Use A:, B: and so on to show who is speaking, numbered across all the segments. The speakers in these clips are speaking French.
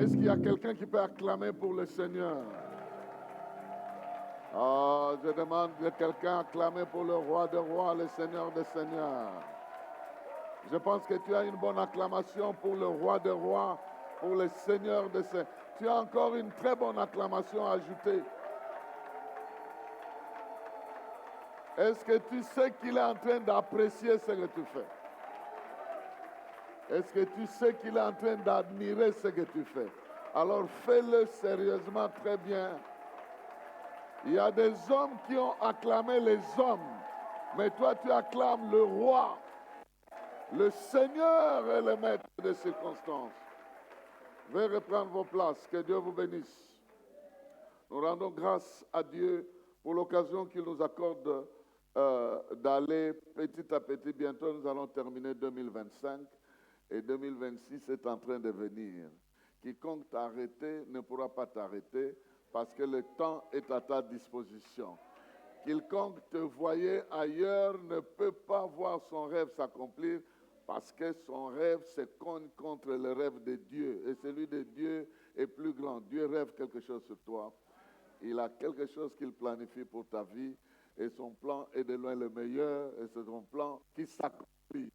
A: Est-ce qu'il y a quelqu'un qui peut acclamer pour le Seigneur? Oh, je demande de quelqu'un acclamer pour le roi des rois, le Seigneur des seigneurs. Je pense que tu as une bonne acclamation pour le roi des rois, pour le Seigneur des seigneurs. Tu as encore une très bonne acclamation à ajouter. Est-ce que tu sais qu'il est en train d'apprécier ce que tu fais? Est-ce que tu sais qu'il est en train d'admirer ce que tu fais? Alors fais-le sérieusement, très bien. Il y a des hommes qui ont acclamé les hommes, mais toi tu acclames le roi. Le Seigneur est le maître des circonstances. Veuillez reprendre vos places, que Dieu vous bénisse. Nous rendons grâce à Dieu pour l'occasion qu'il nous accorde d'aller petit à petit. Bientôt nous allons terminer 2025 et 2026 est en train de venir. Quiconque t'a arrêté ne pourra pas t'arrêter parce que le temps est à ta disposition. Quiconque te voyait ailleurs ne peut pas voir son rêve s'accomplir parce que son rêve se cogne contre le rêve de Dieu. Et celui de Dieu est plus grand. Dieu rêve quelque chose sur toi. Il a quelque chose qu'il planifie pour ta vie. Et son plan est de loin le meilleur. Et c'est son plan qui s'accomplit.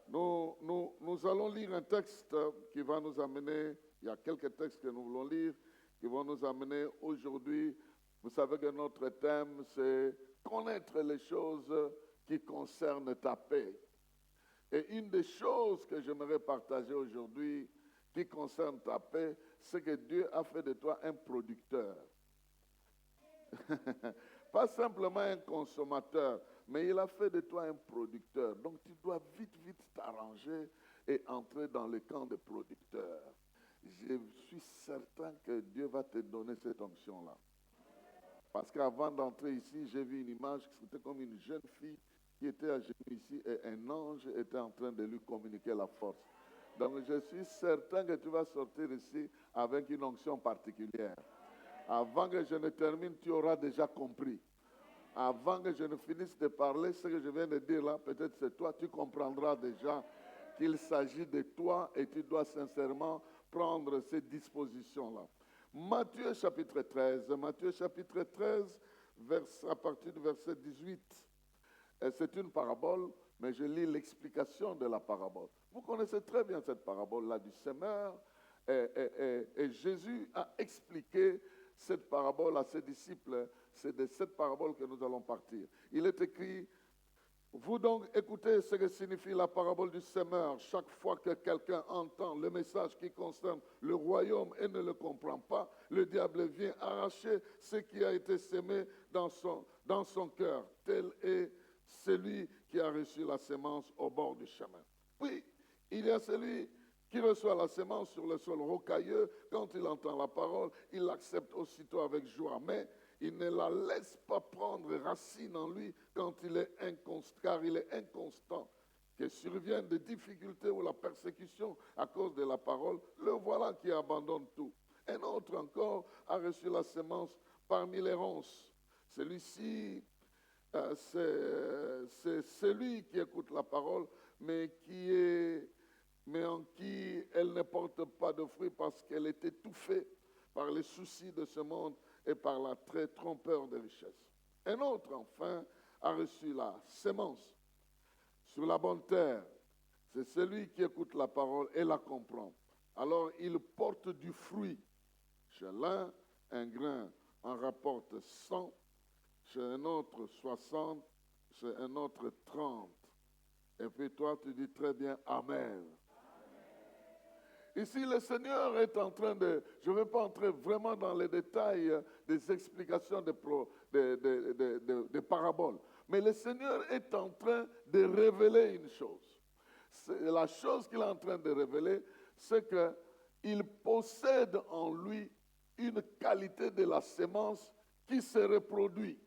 A: Nous allons lire un texte qui va nous amener, il y a quelques textes que nous voulons lire, qui vont nous amener aujourd'hui. Vous savez que notre thème, c'est connaître les choses qui concernent ta paix. Et une des choses que j'aimerais partager aujourd'hui qui concerne ta paix, c'est que Dieu a fait de toi un producteur. Pas simplement un consommateur, mais il a fait de toi un producteur. Donc tu dois vite t'arranger et entrer dans le camp des producteurs. Je suis certain que Dieu va te donner cette onction-là. Parce qu'avant d'entrer ici, j'ai vu une image qui était comme une jeune fille qui était à genoux ici et un ange était en train de lui communiquer la force. Donc je suis certain que tu vas sortir ici avec une onction particulière. Avant que je ne termine, tu auras déjà compris. Avant que je ne finisse de parler, ce que je viens de dire là, peut-être c'est toi, tu comprendras déjà qu'il s'agit de toi et tu dois sincèrement prendre ces dispositions-là. Matthieu chapitre 13, à partir du verset 18. C'est une parabole, mais je lis l'explication de la parabole. Vous connaissez très bien cette parabole-là du semeur. Et Jésus a expliqué cette parabole à ses disciples. C'est de cette parabole que nous allons partir. Il est écrit: vous donc écoutez ce que signifie la parabole du semeur. Chaque fois que quelqu'un entend le message qui concerne le royaume et ne le comprend pas, le diable vient arracher ce qui a été semé dans son cœur. Tel est celui qui a reçu la semence au bord du chemin. Puis, il y a celui qui reçoit la semence sur le sol rocailleux. Quand il entend la parole, il l'accepte aussitôt avec joie. Mais il ne la laisse pas prendre racine en lui car il est inconstant. Que surviennent des difficultés ou la persécution à cause de la parole, le voilà qui abandonne tout. Un autre encore a reçu la semence parmi les ronces. Celui-ci, c'est celui qui écoute la parole, mais en qui elle ne porte pas de fruits parce qu'elle est étouffée par les soucis de ce monde et par l'attrait trompeur des richesses. Un autre, enfin, a reçu la sémence sur la bonne terre. C'est celui qui écoute la parole et la comprend. Alors il porte du fruit. Chez l'un, un grain en rapporte 100, chez un autre 60, chez un autre 30. Et puis toi, tu dis très bien Amen. Ici, le Seigneur est en train de... Je ne vais pas entrer vraiment dans les détails des explications des paraboles. Mais le Seigneur est en train de révéler une chose. La chose qu'il est en train de révéler, c'est qu'il possède en lui une qualité de la sémence qui se reproduit.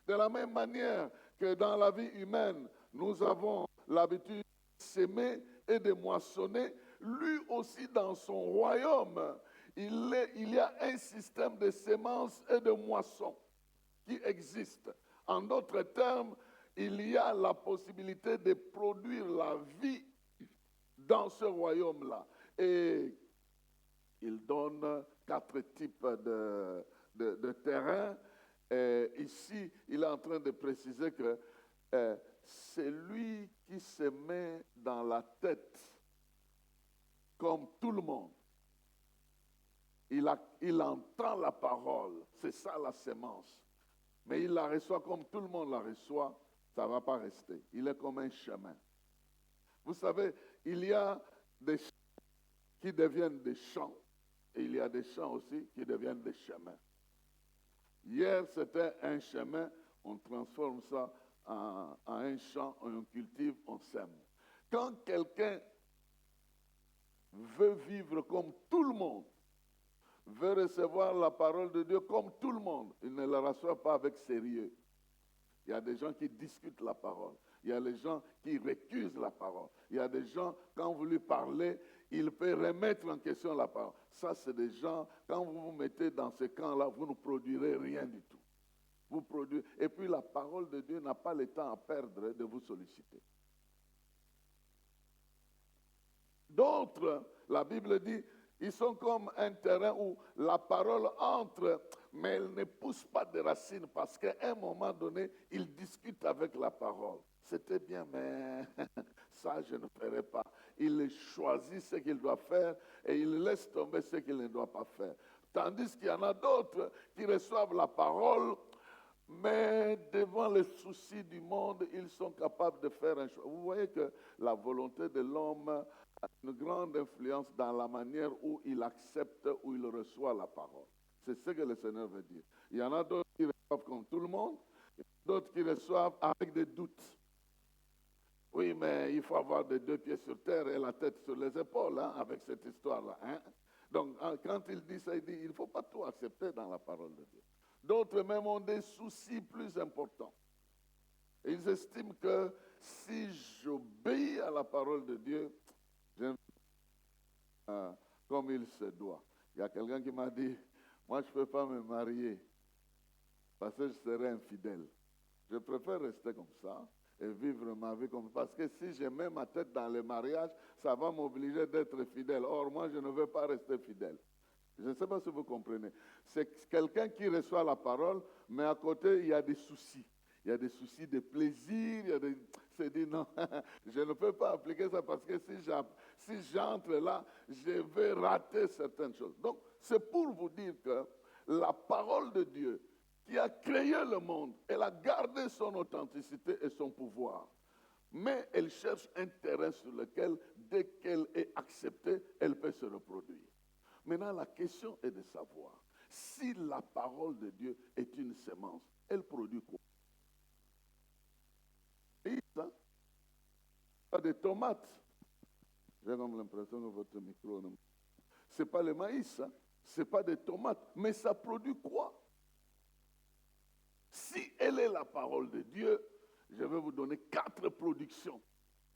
A: De la même manière que dans la vie humaine, nous avons l'habitude de s'aimer et de moissonner, lui aussi dans son royaume, il y a un système de semences et de moissons qui existe. En d'autres termes, il y a la possibilité de produire la vie dans ce royaume-là. Et il donne 4 types de terrains. Et ici, il est en train de préciser que c'est lui qui se met dans la tête comme tout le monde. Il entend la parole, c'est ça la sémence. Mais il la reçoit comme tout le monde la reçoit, ça ne va pas rester. Il est comme un chemin. Vous savez, il y a des champs qui deviennent des champs, et il y a des champs aussi qui deviennent des chemins. Hier, c'était un chemin, on transforme ça en un champ, on cultive, on sème. Quand quelqu'un veut vivre comme tout le monde, veut recevoir la parole de Dieu comme tout le monde, il ne la reçoit pas avec sérieux. Il y a des gens qui discutent la parole. Il y a des gens qui récusent la parole. Il y a des gens, quand vous lui parlez, il peut remettre en question la parole. Ça, c'est des gens, quand vous vous mettez dans ce camp-là, vous ne produirez rien du tout. Vous produisez. Et puis la parole de Dieu n'a pas le temps à perdre de vous solliciter. D'autres, la Bible dit, ils sont comme un terrain où la parole entre, mais elle ne pousse pas de racines parce qu'à un moment donné, ils discutent avec la parole. C'était bien, mais ça, je ne ferai pas. Il choisit ce qu'il doit faire et il laisse tomber ce qu'il ne doit pas faire. Tandis qu'il y en a d'autres qui reçoivent la parole, mais devant les soucis du monde, ils sont capables de faire un choix. Vous voyez que la volonté de l'homme a une grande influence dans la manière où il accepte, où il reçoit la parole. C'est ce que le Seigneur veut dire. Il y en a d'autres qui reçoivent comme tout le monde, d'autres qui reçoivent avec des doutes. Oui, mais il faut avoir les 2 pieds sur terre et la tête sur les épaules, hein, avec cette histoire-là. Hein. Donc, quand il dit ça, il dit, il ne faut pas tout accepter dans la parole de Dieu. D'autres même ont des soucis plus importants. Et ils estiment que si j'obéis à la parole de Dieu, comme il se doit. Il y a quelqu'un qui m'a dit, moi je ne peux pas me marier parce que je serai infidèle. Je préfère rester comme ça et vivre ma vie comme ça. Parce que si je mets ma tête dans le mariage, ça va m'obliger d'être fidèle. Or, moi, je ne veux pas rester fidèle. Je ne sais pas si vous comprenez. C'est quelqu'un qui reçoit la parole, mais à côté, il y a des soucis. Il y a des soucis de plaisir. Il se dit non, je ne peux pas appliquer ça parce que si j'entre là, je vais rater certaines choses. Donc, c'est pour vous dire que la parole de Dieu qui a créé le monde, elle a gardé son authenticité et son pouvoir. Mais elle cherche un terrain sur lequel, dès qu'elle est acceptée, elle peut se reproduire. Maintenant, la question est de savoir si la parole de Dieu est une semence, elle produit quoi? Hein? Pas des tomates. J'ai comme l'impression que votre micro... Ce n'est pas le maïs, hein? Ce n'est pas des tomates, mais ça produit quoi? Si elle est la parole de Dieu, je vais vous donner 4 productions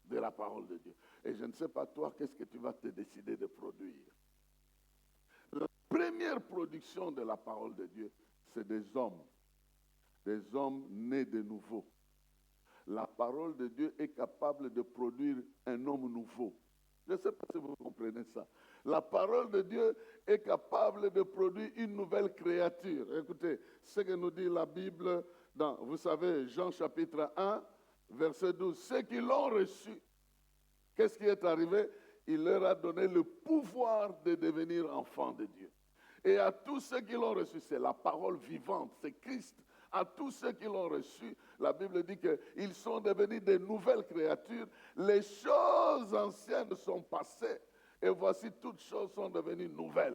A: de la parole de Dieu. Et je ne sais pas toi, qu'est-ce que tu vas te décider de produire? La première production de la parole de Dieu, c'est des hommes nés de nouveau. La parole de Dieu est capable de produire un homme nouveau. Je ne sais pas si vous comprenez ça. La parole de Dieu est capable de produire une nouvelle créature. Écoutez, ce que nous dit la Bible dans, vous savez, Jean chapitre 1, verset 12. Ceux qui l'ont reçu, qu'est-ce qui est arrivé? Il leur a donné le pouvoir de devenir enfants de Dieu. Et à tous ceux qui l'ont reçu, c'est la parole vivante, c'est Christ. À tous ceux qui l'ont reçu, la Bible dit qu'ils sont devenus de nouvelles créatures. Les choses anciennes sont passées et voici toutes choses sont devenues nouvelles.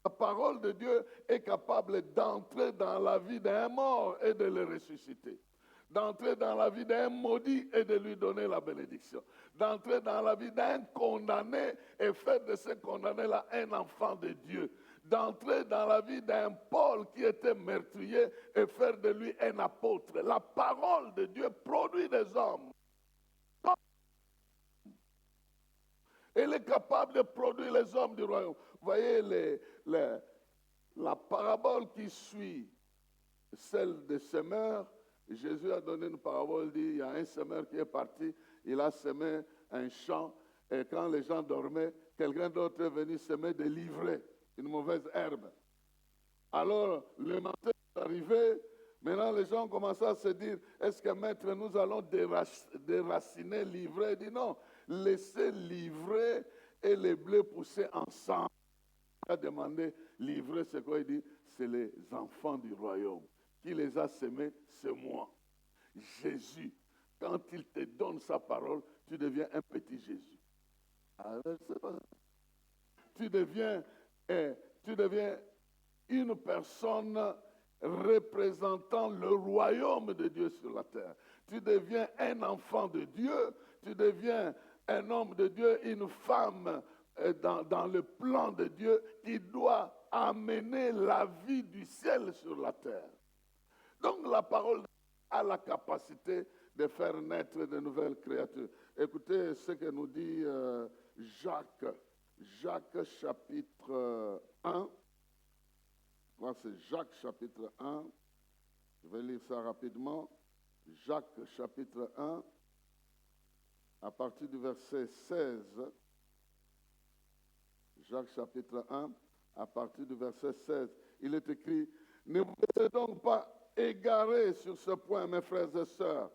A: La parole de Dieu est capable d'entrer dans la vie d'un mort et de le ressusciter. D'entrer dans la vie d'un maudit et de lui donner la bénédiction. D'entrer dans la vie d'un condamné et faire de ce condamné-là un enfant de Dieu. D'entrer dans la vie d'un Paul qui était meurtrier et faire de lui un apôtre. La parole de Dieu produit des hommes. Elle est capable de produire les hommes du royaume. Vous voyez la parabole qui suit celle des semeurs. Jésus a donné une parabole, il dit, il y a un semeur qui est parti, il a semé un champ, Et quand les gens dormaient, quelqu'un d'autre est venu semer des livrets, une mauvaise herbe. Alors, le matin est arrivé, maintenant les gens commençaient à se dire, est-ce que maître, nous allons déraciner l'ivraie? Il dit non, laissez l'ivraie et les blés pousser ensemble. Il a demandé, l'ivraie, c'est quoi? Il dit, c'est les enfants du royaume. Qui les a semés? C'est moi. Jésus, quand il te donne sa parole, tu deviens un petit Jésus. Alors, c'est pas... tu deviens une personne représentant le royaume de Dieu sur la terre. Tu deviens un enfant de Dieu, tu deviens un homme de Dieu, une femme dans le plan de Dieu qui doit amener la vie du ciel sur la terre. Donc la parole a la capacité de faire naître de nouvelles créatures. Écoutez ce que nous dit Jacques. Jacques chapitre 1. Moi, c'est Jacques chapitre 1. Je vais lire ça rapidement. Jacques chapitre 1, à partir du verset 16. Jacques chapitre 1, à partir du verset 16. Il est écrit, ne vous laissez donc pas égarer sur ce point, mes frères et sœurs.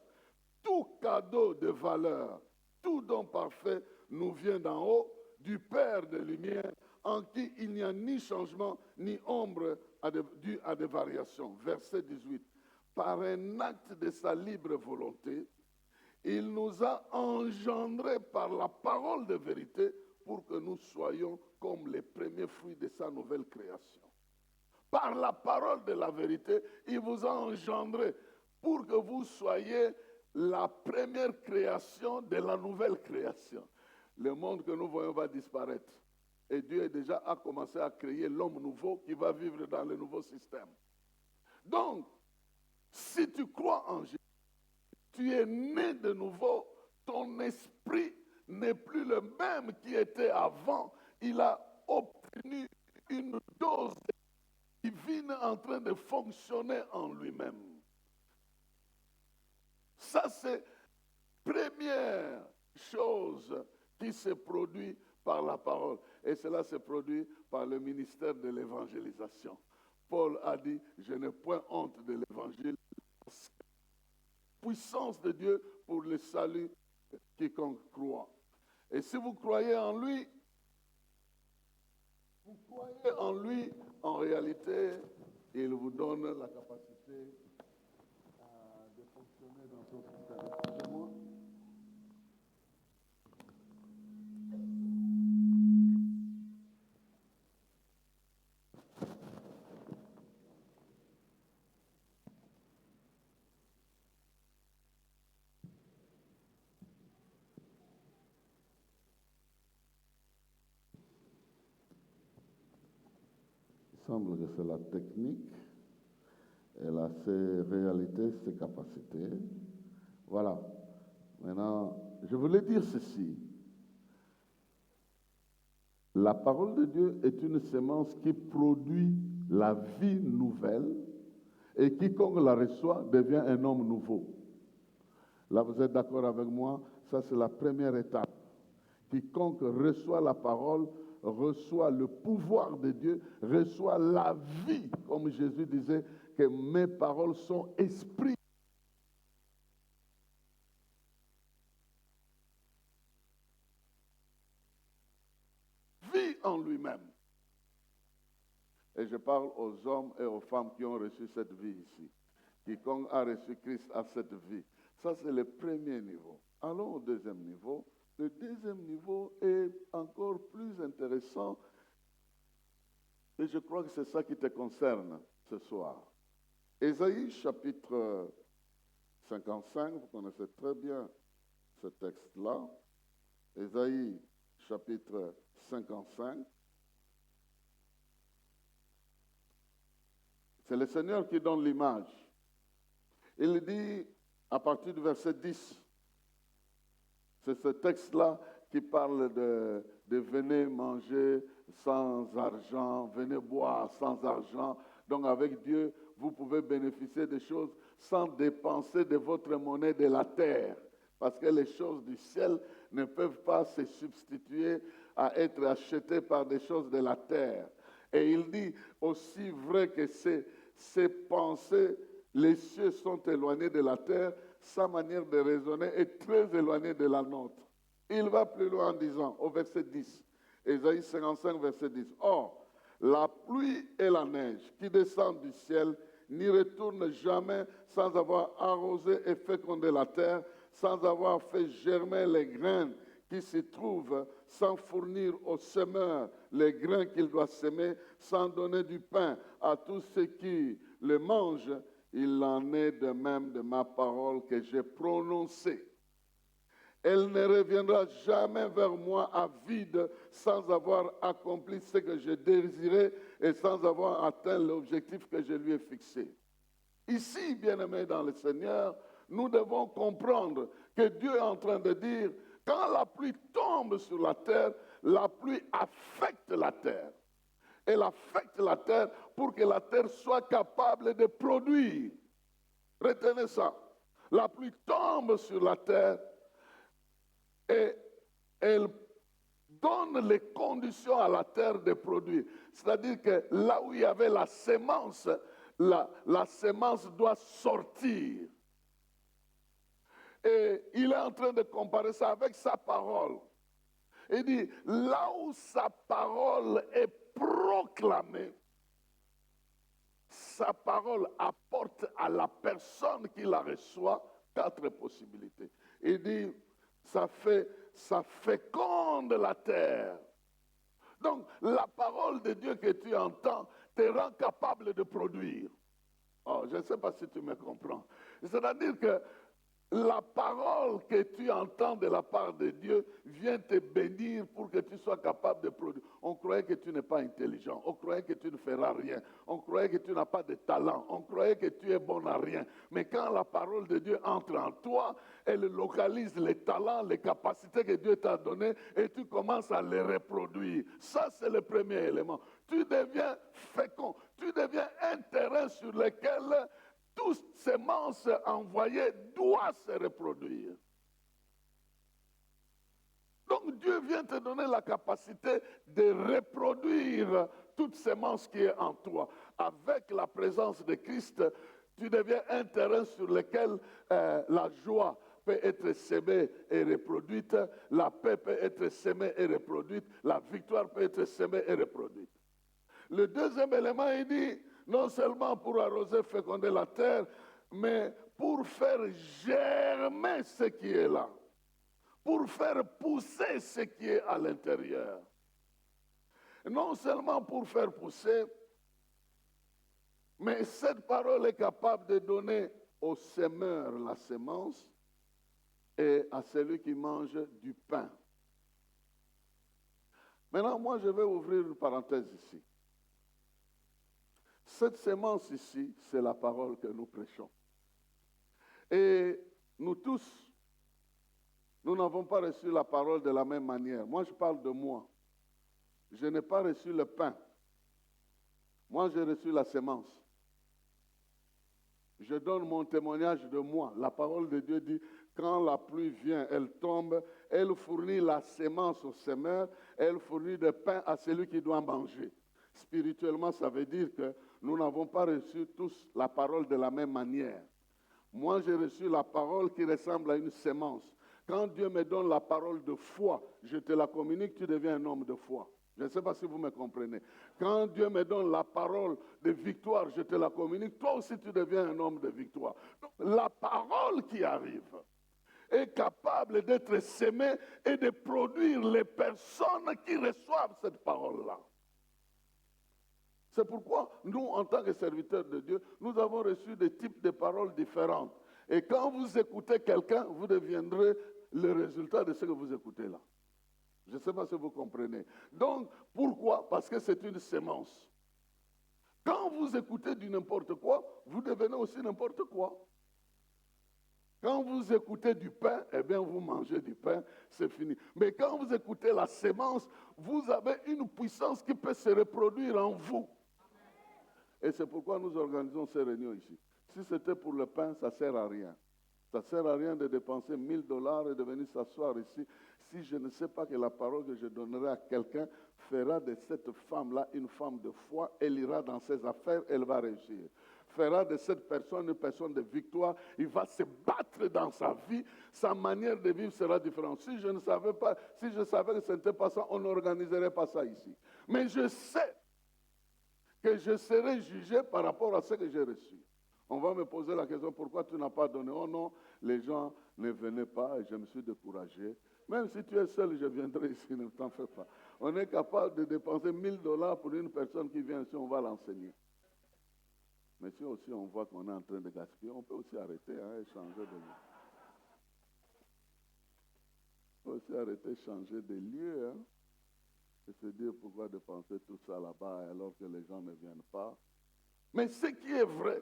A: Tout cadeau de valeur, tout don parfait nous vient d'en haut, du Père de lumière, en qui il n'y a ni changement, ni ombre dû à des variations. Verset 18. Par un acte de sa libre volonté, il nous a engendrés par la parole de vérité pour que nous soyons comme les premiers fruits de sa nouvelle création. Par la parole de la vérité, il vous a engendrés pour que vous soyez la première création de la nouvelle création. Le monde que nous voyons va disparaître. Et Dieu déjà a commencé à créer l'homme nouveau qui va vivre dans le nouveau système. Donc, si tu crois en Jésus, tu es né de nouveau, ton esprit n'est plus le même qui était avant. Il a obtenu une dose divine en train de fonctionner en lui-même. Ça, c'est la première chose qui se produit par la parole. Et cela se produit par le ministère de l'évangélisation. Paul a dit, je n'ai point honte de l'évangile. Puissance de Dieu pour le salut quiconque croit. Et si vous croyez en lui, en réalité, il vous donne la capacité de fonctionner dans son système. Excusez-moi. Il semble que c'est la technique. Elle a ses réalités, ses capacités. Voilà. Maintenant, je voulais dire ceci. La parole de Dieu est une semence qui produit la vie nouvelle et quiconque la reçoit devient un homme nouveau. Là, vous êtes d'accord avec moi? Ça, c'est la première étape. Quiconque reçoit la parole reçoit le pouvoir de Dieu, reçoit la vie, comme Jésus disait, que mes paroles sont esprit. Vie en lui-même. Et je parle aux hommes et aux femmes qui ont reçu cette vie ici. Quiconque a reçu Christ a cette vie. Ça, c'est le premier niveau. Allons au deuxième niveau. Le deuxième niveau est encore plus intéressant et je crois que c'est ça qui te concerne ce soir. Ésaïe chapitre 55, vous connaissez très bien ce texte-là. Ésaïe chapitre 55. C'est le Seigneur qui donne l'image. Il dit à partir du verset 10, c'est ce texte-là qui parle de venez manger sans argent, venez boire sans argent. Donc avec Dieu, vous pouvez bénéficier des choses sans dépenser de votre monnaie de la terre. parce que les choses du ciel ne peuvent pas se substituer à être achetées par des choses de la terre. Et il dit, aussi vrai que ces pensées, les cieux sont éloignés de la terre, sa manière de raisonner est très éloignée de la nôtre. Il va plus loin en disant, au verset 10, Ésaïe 55, verset 10, Or, la pluie et la neige qui descendent du ciel n'y retournent jamais sans avoir arrosé et fécondé la terre, sans avoir fait germer les graines qui s'y trouvent, sans fournir au semeur les grains qu'il doit semer, sans donner du pain à tous ceux qui le mangent. Il en est de même de ma parole que j'ai prononcée. Elle ne reviendra jamais vers moi à vide sans avoir accompli ce que je désirais et sans avoir atteint l'objectif que je lui ai fixé. Ici, bien-aimés dans le Seigneur, nous devons comprendre que Dieu est en train de dire, quand la pluie tombe sur la terre affecte la terre. Elle affecte la terre pour que la terre soit capable de produire. Retenez ça. La pluie tombe sur la terre et elle donne les conditions à la terre de produire. C'est-à-dire que là où il y avait la sémence, la sémence doit sortir. Et il est en train de comparer ça avec sa parole. Il dit, là où sa parole est proclamée, sa parole apporte à la personne qui la reçoit 4 possibilités. Il dit, ça féconde la terre. Donc, la parole de Dieu que tu entends te rend capable de produire. Oh, je ne sais pas si tu me comprends. C'est-à-dire que la parole que tu entends de la part de Dieu vient te bénir pour que tu sois capable de produire. On croyait que tu n'es pas intelligent. On croyait que tu ne feras rien. On croyait que tu n'as pas de talent. On croyait que tu es bon à rien. Mais quand la parole de Dieu entre en toi, elle localise les talents, les capacités que Dieu t'a données et tu commences à les reproduire. Ça, c'est le premier élément. Tu deviens fécond. Tu deviens un terrain sur lequel toutes ces semences envoyées doivent se reproduire. Donc Dieu vient te donner la capacité de reproduire toute sémence qui est en toi. Avec la présence de Christ, tu deviens un terrain sur lequel la joie peut être sémée et reproduite, la paix peut être sémée et reproduite, la victoire peut être sémée et reproduite. Le deuxième élément, il dit, non seulement pour arroser, féconder la terre, mais pour faire germer ce qui est là, pour faire pousser ce qui est à l'intérieur. Non seulement pour faire pousser, mais cette parole est capable de donner au semeur la semence et à celui qui mange du pain. Maintenant, moi, je vais ouvrir une parenthèse ici. Cette sémence ici, c'est la parole que nous prêchons. Et nous tous, nous n'avons pas reçu la parole de la même manière. Moi, je parle de moi. Je n'ai pas reçu le pain. Moi, j'ai reçu la sémence. Je donne mon témoignage de moi. La parole de Dieu dit, quand la pluie vient, elle tombe, elle fournit la sémence au semeur, elle fournit le pain à celui qui doit manger. Spirituellement, ça veut dire que nous n'avons pas reçu tous la parole de la même manière. Moi, j'ai reçu la parole qui ressemble à une sémence. Quand Dieu me donne la parole de foi, je te la communique, tu deviens un homme de foi. Je ne sais pas si vous me comprenez. Quand Dieu me donne la parole de victoire, je te la communique, toi aussi tu deviens un homme de victoire. Donc, la parole qui arrive est capable d'être sémée et de produire les personnes qui reçoivent cette parole-là. C'est pourquoi nous, en tant que serviteurs de Dieu, nous avons reçu des types de paroles différentes. Et quand vous écoutez quelqu'un, vous deviendrez le résultat de ce que vous écoutez là. Je ne sais pas si vous comprenez. Donc, pourquoi? Parce que c'est une sémence. Quand vous écoutez du n'importe quoi, vous devenez aussi n'importe quoi. Quand vous écoutez du pain, eh bien, vous mangez du pain, c'est fini. Mais quand vous écoutez la sémence, vous avez une puissance qui peut se reproduire en vous. Et c'est pourquoi nous organisons ces réunions ici. Si c'était pour le pain, ça ne sert à rien. Ça ne sert à rien de dépenser 1000 dollars et de venir s'asseoir ici si je ne sais pas que la parole que je donnerai à quelqu'un fera de cette femme-là une femme de foi. Elle ira dans ses affaires, elle va réussir. Fera de cette personne une personne de victoire. Il va se battre dans sa vie. Sa manière de vivre sera différente. Si je ne savais pas, si je savais que ce n'était pas ça, on n'organiserait pas ça ici. Mais je sais que je serai jugé par rapport à ce que j'ai reçu. On va me poser la question, pourquoi tu n'as pas donné? Oh non, les gens ne venaient pas et je me suis découragé. Même si tu es seul, je viendrai ici, ne t'en fais pas. On est capable de dépenser 1000 dollars pour une personne qui vient ici, on va l'enseigner. Mais si aussi on voit qu'on est en train de gaspiller, on peut aussi arrêter et changer de lieu. On peut aussi arrêter, changer de lieu. Et se dire pourquoi dépenser tout ça là-bas alors que les gens ne viennent pas. Mais ce qui est vrai,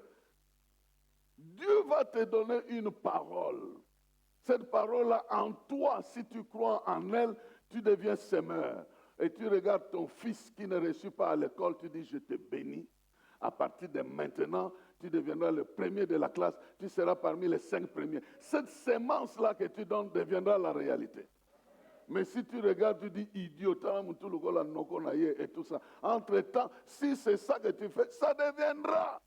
A: Dieu va te donner une parole. Cette parole-là, en toi, si tu crois en elle, tu deviens semeur. Et tu regardes ton fils qui ne reçut pas à l'école, tu dis, je te bénis. À partir de maintenant, tu deviendras le premier de la classe, tu seras parmi les 5 premiers. Cette sémence-là que tu donnes deviendra la réalité. Mais si tu regardes, tu dis idiot, et tout ça. Entre-temps, si c'est ça que tu fais, ça deviendra.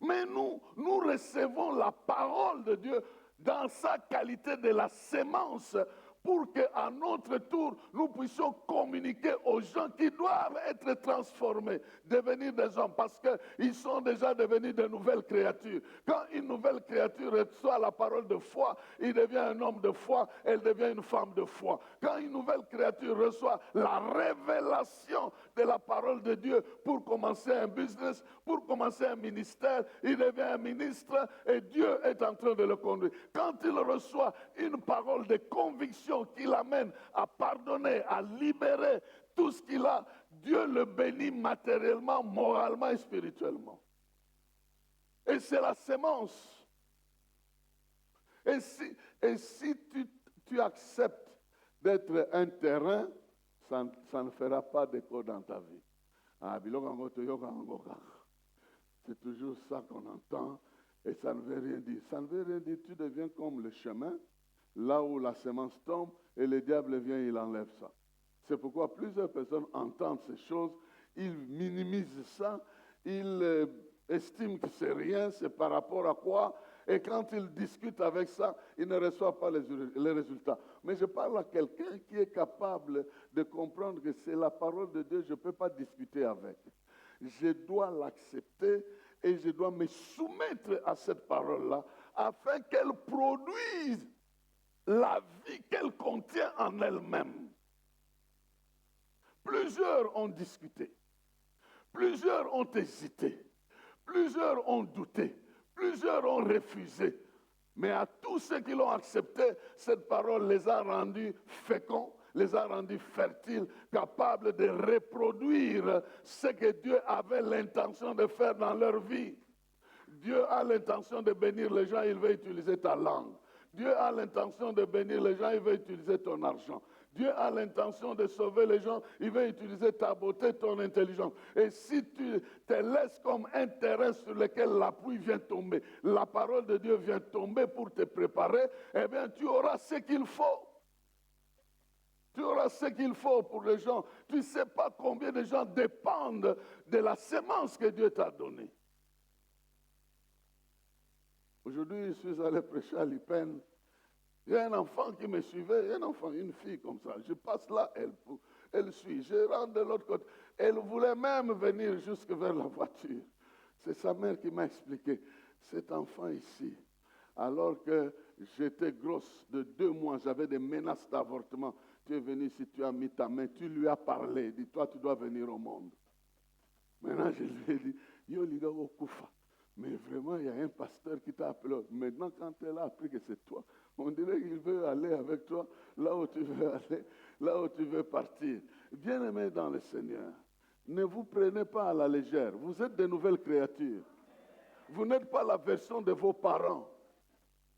A: Mais nous recevons la parole de Dieu dans sa qualité de la sémence pour qu'à notre tour, nous puissions communiquer aux gens qui doivent être transformés, devenir des hommes, parce qu'ils sont déjà devenus de nouvelles créatures. Quand une nouvelle créature reçoit la parole de foi, il devient un homme de foi, elle devient une femme de foi. Quand une nouvelle créature reçoit la révélation de la parole de Dieu pour commencer un business, pour commencer un ministère, il devient un ministre et Dieu est en train de le conduire. Quand il reçoit une parole de conviction qui l'amène à pardonner, à libérer tout ce qu'il a, Dieu le bénit matériellement, moralement et spirituellement. Et c'est la sémence. Et si tu acceptes d'être un terrain, ça ne fera pas d'écho dans ta vie. C'est toujours ça qu'on entend et ça ne veut rien dire. Ça ne veut rien dire, tu deviens comme le chemin, là où la semence tombe et le diable vient, il enlève ça. C'est pourquoi plusieurs personnes entendent ces choses, ils minimisent ça, ils estiment que c'est rien, c'est par rapport à quoi. Et quand ils discutent avec ça, ils ne reçoivent pas les résultats. Mais je parle à quelqu'un qui est capable de comprendre que c'est la parole de Dieu, je ne peux pas discuter avec. Je dois l'accepter et je dois me soumettre à cette parole-là afin qu'elle produise la vie qu'elle contient en elle-même. Plusieurs ont discuté, plusieurs ont hésité, plusieurs ont douté, plusieurs ont refusé. Mais à tous ceux qui l'ont accepté, cette parole les a rendus féconds, les a rendus fertiles, capables de reproduire ce que Dieu avait l'intention de faire dans leur vie. Dieu a l'intention de bénir les gens, il veut utiliser ta langue. Dieu a l'intention de bénir les gens, il veut utiliser ton argent. Dieu a l'intention de sauver les gens, il veut utiliser ta beauté, ton intelligence. Et si tu te laisses comme un terrain sur lequel la pluie vient tomber, la parole de Dieu vient tomber pour te préparer, eh bien tu auras ce qu'il faut. Tu auras ce qu'il faut pour les gens. Tu ne sais pas combien de gens dépendent de la semence que Dieu t'a donnée. Aujourd'hui, je suis allé prêcher à l'Ipen. Il y a un enfant qui me suivait, un enfant, une fille comme ça. Je passe là, elle suit. Je rentre de l'autre côté. Elle voulait même venir jusque vers la voiture. C'est sa mère qui m'a expliqué. Cet enfant ici, alors que j'étais grosse de 2 mois, j'avais des menaces d'avortement. Tu es venu ici, tu as mis ta main, tu lui as parlé. Dis-toi, tu dois venir au monde. Maintenant, je lui ai dit, yo, liga, okufa. Mais vraiment, il y a un pasteur qui t'a appelé. Maintenant, quand elle a appris que c'est toi, on dirait qu'il veut aller avec toi là où tu veux aller, là où tu veux partir. Bien-aimés dans le Seigneur, ne vous prenez pas à la légère. Vous êtes de nouvelles créatures. Vous n'êtes pas la version de vos parents.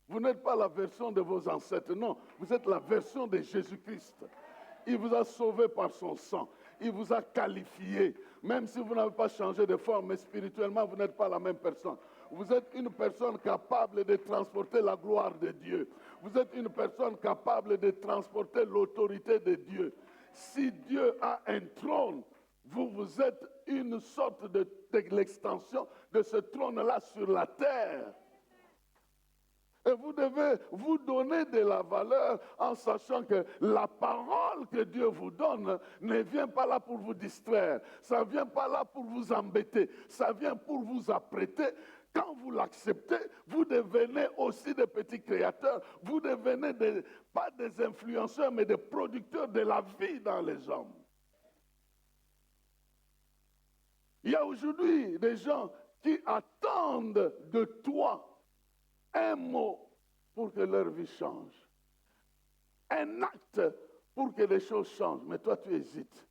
A: Vous n'êtes pas la version de vos ancêtres. Non, vous êtes la version de Jésus-Christ. Il vous a sauvé par son sang. Il vous a qualifié. Même si vous n'avez pas changé de forme, mais spirituellement, vous n'êtes pas la même personne. Vous êtes une personne capable de transporter la gloire de Dieu. Vous êtes une personne capable de transporter l'autorité de Dieu. Si Dieu a un trône, vous êtes une sorte de l'extension de ce trône-là sur la terre. Et vous devez vous donner de la valeur en sachant que la parole que Dieu vous donne ne vient pas là pour vous distraire. Ça ne vient pas là pour vous embêter. Ça vient pour vous apprêter. Quand vous l'acceptez, vous devenez aussi des petits créateurs. Vous devenez pas des influenceurs, mais des producteurs de la vie dans les hommes. Il y a aujourd'hui des gens qui attendent de toi un mot pour que leur vie change. Un acte pour que les choses changent. Mais toi, tu hésites.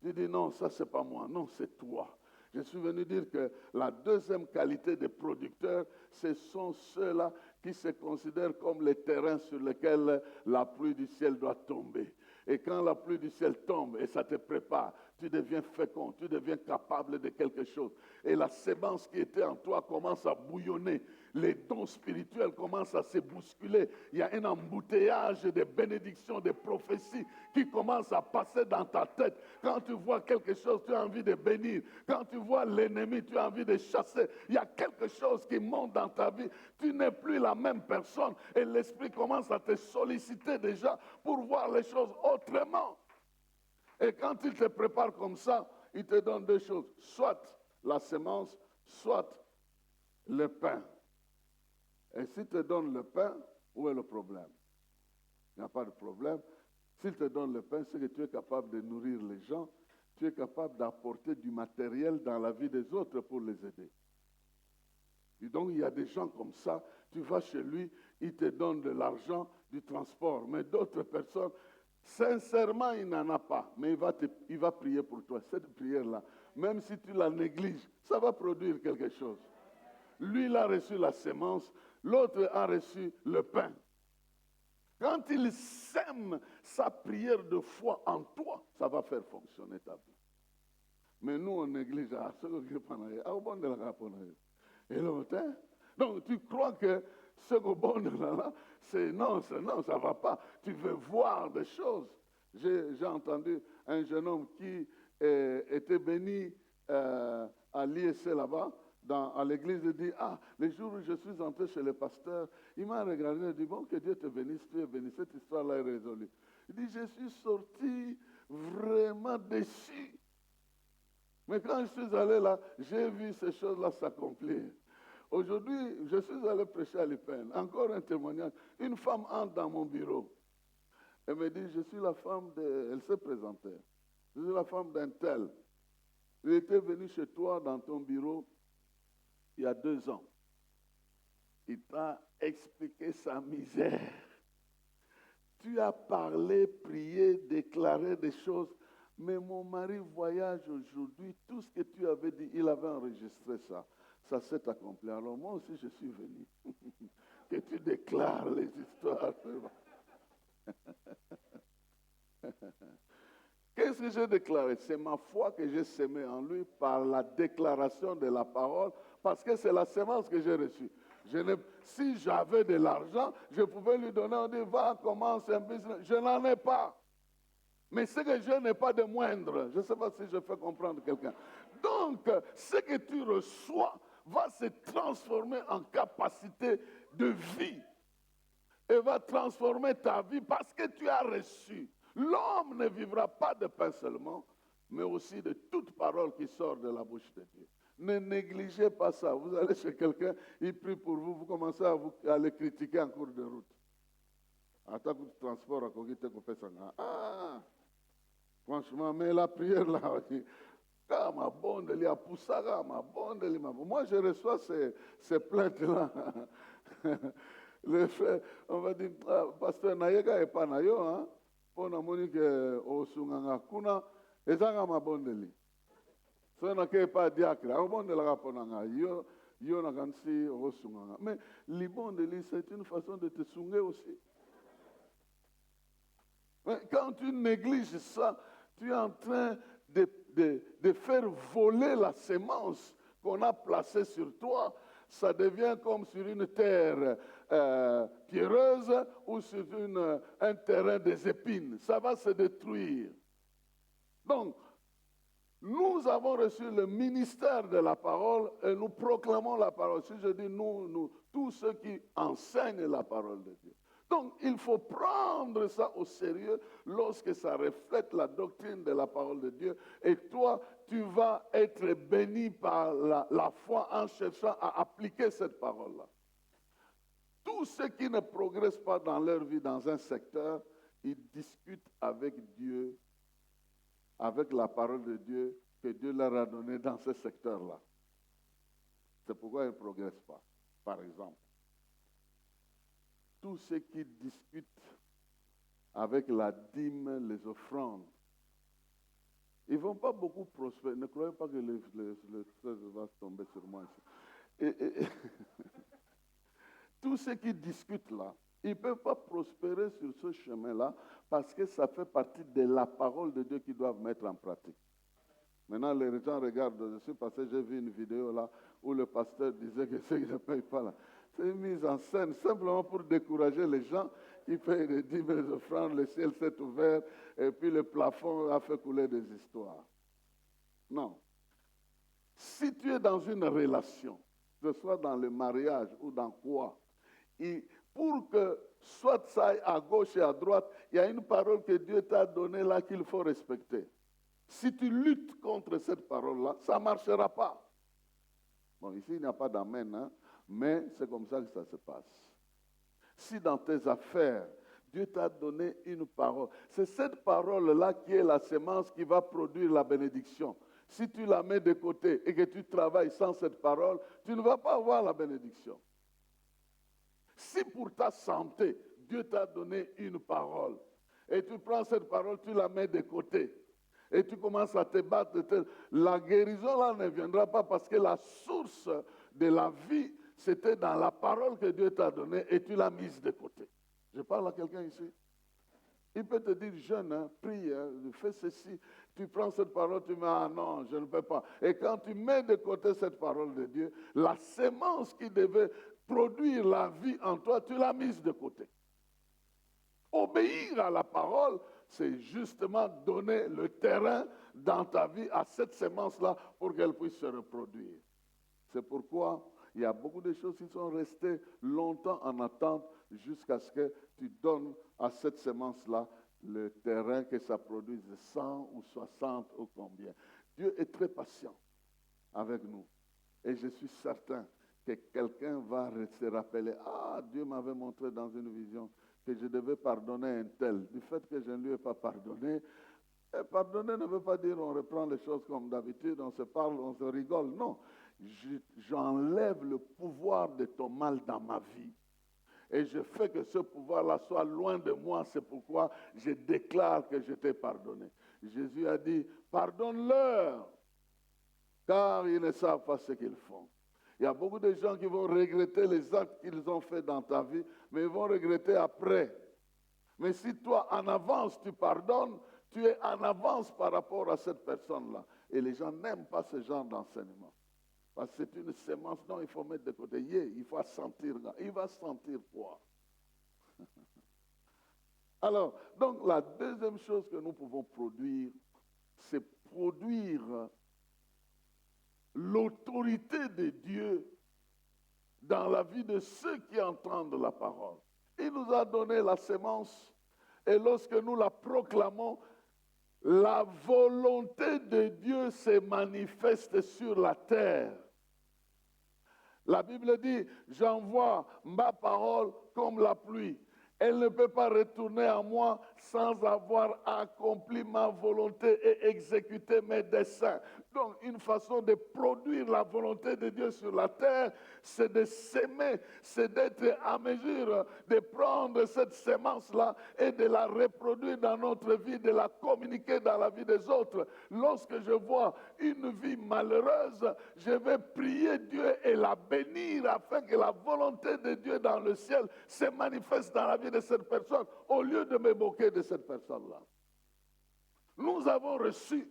A: Tu dis non, ça, c'est pas moi. Non, c'est toi. Je suis venu dire que la deuxième qualité des producteurs, ce sont ceux-là qui se considèrent comme les terrains sur lesquels la pluie du ciel doit tomber. Et quand la pluie du ciel tombe et ça te prépare, tu deviens fécond, tu deviens capable de quelque chose. Et la sémence qui était en toi commence à bouillonner. Les dons spirituels commencent à se bousculer. Il y a un embouteillage de bénédictions, de prophéties qui commencent à passer dans ta tête. Quand tu vois quelque chose, tu as envie de bénir. Quand tu vois l'ennemi, tu as envie de chasser. Il y a quelque chose qui monte dans ta vie. Tu n'es plus la même personne et l'esprit commence à te solliciter déjà pour voir les choses autrement. Et quand il te prépare comme ça, il te donne deux choses. Soit la semence, soit le pain. Et s'il te donne le pain, où est le problème? Il n'y a pas de problème. S'il te donne le pain, c'est que tu es capable de nourrir les gens. Tu es capable d'apporter du matériel dans la vie des autres pour les aider. Et donc, il y a des gens comme ça. Tu vas chez lui, il te donne de l'argent, du transport. Mais d'autres personnes, sincèrement, il n'en a pas. Mais il va prier pour toi. Cette prière-là, même si tu la négliges, ça va produire quelque chose. Lui, il a reçu la semence. L'autre a reçu le pain. Quand il sème sa prière de foi en toi, ça va faire fonctionner ta vie. Mais nous, on néglige. Et l'autre, hein? Donc, tu crois que ce bon là, non, ça ne va pas. Tu veux voir des choses. J'ai entendu un jeune homme qui était béni à l'ISC là-bas, à l'église, il dit, les jours où je suis entré chez le pasteur, il m'a regardé et dit, bon, que Dieu te bénisse, tu es béni, cette histoire-là est résolue. Il dit, je suis sorti vraiment déçu. Mais quand je suis allé là, j'ai vu ces choses-là s'accomplir. Aujourd'hui, je suis allé prêcher à l'Ipen. Encore un témoignage. Une femme entre dans mon bureau. Elle me dit, je suis la femme de... Elle s'est présentée. Je suis la femme d'un tel. Il était venu chez toi dans ton bureau il y a 2 ans. Il t'a expliqué sa misère. Tu as parlé, prié, déclaré des choses. Mais mon mari voyage aujourd'hui. Tout ce que tu avais dit, il avait enregistré ça. Ça s'est accompli. Alors moi aussi, je suis venu. Que tu déclares les histoires. Qu'est-ce que j'ai déclaré? C'est ma foi que j'ai semée en lui par la déclaration de la parole, parce que c'est la semence que j'ai reçue. Si j'avais de l'argent, je pouvais lui donner, on dit, va, commence un business. Je n'en ai pas. Mais ce que je n'ai pas de moindre. Je ne sais pas si je fais comprendre quelqu'un. Donc, ce que tu reçois va se transformer en capacité de vie. Et va transformer ta vie parce que tu as reçu. L'homme ne vivra pas de pain seulement, mais aussi de toute parole qui sort de la bouche de Dieu. Ne négligez pas ça. Vous allez chez quelqu'un, il prie pour vous, vous commencez à le critiquer en cours de route. Attends que tu transportes à Kogite qu'on fait ça. Franchement, mais la prière là, moi je reçois ces plaintes-là. Le frère, on va dire, pasteur Nayega et pas Nayo, hein? On a monique au Sunganga Kuna, et ça a ma bonne deli. Ça n'a pas diacre, au bon de la raponanga, yo n'a qu'un si au Sunganga. Mais les bons deli, c'est une façon de te sunger aussi. Mais quand tu négliges ça, tu es en train de faire voler la sémence qu'on a placée sur toi. ça devient comme sur une terre pierreuse ou sur un terrain des épines. Ça va se détruire. Donc, nous avons reçu le ministère de la parole et nous proclamons la parole. Si je dis nous, tous ceux qui enseignent la parole de Dieu. Donc, il faut prendre ça au sérieux lorsque ça reflète la doctrine de la parole de Dieu. Et toi, tu vas être béni par la foi en cherchant à appliquer cette parole-là. Tous ceux qui ne progressent pas dans leur vie dans un secteur, ils discutent avec Dieu, avec la parole de Dieu que Dieu leur a donnée dans ce secteur-là. C'est pourquoi ils ne progressent pas, par exemple. Tous ceux qui discutent avec la dîme, les offrandes, ils ne vont pas beaucoup prospérer. Ne croyez pas que le frère va tomber sur moi ici. Tous ceux qui discutent là, ils ne peuvent pas prospérer sur ce chemin-là parce que ça fait partie de la parole de Dieu qu'ils doivent mettre en pratique. Maintenant, les gens regardent dessus parce que j'ai vu une vidéo là où le pasteur disait que ceux qui ne payent pas là, c'est une mise en scène simplement pour décourager les gens qui payent les 10 000 offrandes, le ciel s'est ouvert et puis le plafond a fait couler des histoires. Non. Si tu es dans une relation, que ce soit dans le mariage ou dans quoi, et pour que soit ça aille à gauche et à droite, il y a une parole que Dieu t'a donnée là qu'il faut respecter. Si tu luttes contre cette parole-là, ça ne marchera pas. Bon, ici, il n'y a pas d'amen, hein, mais c'est comme ça que ça se passe. Si dans tes affaires, Dieu t'a donné une parole, c'est cette parole-là qui est la semence qui va produire la bénédiction. Si tu la mets de côté et que tu travailles sans cette parole, tu ne vas pas avoir la bénédiction. Si pour ta santé, Dieu t'a donné une parole, et tu prends cette parole, tu la mets de côté, et tu commences à te battre, la guérison là ne viendra pas parce que la source de la vie, c'était dans la parole que Dieu t'a donnée et tu l'as mise de côté. Je parle à quelqu'un ici. Il peut te dire, jeune, hein, prie, hein, fais ceci. Tu prends cette parole, tu mets, ah non, je ne peux pas. Et quand tu mets de côté cette parole de Dieu, la sémence qui devait produire la vie en toi, tu l'as mise de côté. Obéir à la parole, c'est justement donner le terrain dans ta vie à cette sémence-là pour qu'elle puisse se reproduire. C'est pourquoi il y a beaucoup de choses qui sont restées longtemps en attente jusqu'à ce que tu donnes à cette sémence-là le terrain que ça produise 100 ou 60 ou combien. Dieu est très patient avec nous. Et je suis certain que quelqu'un va se rappeler, ah, Dieu m'avait montré dans une vision que je devais pardonner un tel. Du fait que je ne lui ai pas pardonné, et pardonner ne veut pas dire on reprend les choses comme d'habitude, on se parle, on se rigole. Non, j'enlève le pouvoir de ton mal dans ma vie. Et je fais que ce pouvoir-là soit loin de moi. C'est pourquoi je déclare que je t'ai pardonné. Jésus a dit, pardonne-leur, car ils ne savent pas ce qu'ils font. Il y a beaucoup de gens qui vont regretter les actes qu'ils ont faits dans ta vie, mais ils vont regretter après. Mais si toi, en avance, tu pardonnes, tu es en avance par rapport à cette personne-là. Et les gens n'aiment pas ce genre d'enseignement. Parce que c'est une sémence, non, il faut mettre de côté. Il faut sentir. Il va sentir quoi? Alors, donc la deuxième chose que nous pouvons produire, c'est produire l'autorité de Dieu dans la vie de ceux qui entendent la parole. Il nous a donné la sémence et lorsque nous la proclamons, la volonté de Dieu se manifeste sur la terre. La Bible dit, j'envoie ma parole comme la pluie. Elle ne peut pas retourner à moi sans avoir accompli ma volonté et exécuté mes desseins. Donc, une façon de produire la volonté de Dieu sur la terre, c'est de s'aimer, c'est d'être à mesure de prendre cette sémence-là et de la reproduire dans notre vie, de la communiquer dans la vie des autres. Lorsque je vois une vie malheureuse, je vais prier Dieu et la bénir afin que la volonté de Dieu dans le ciel se manifeste dans la vie de cette personne au lieu de me moquer de cette personne-là. Nous avons reçu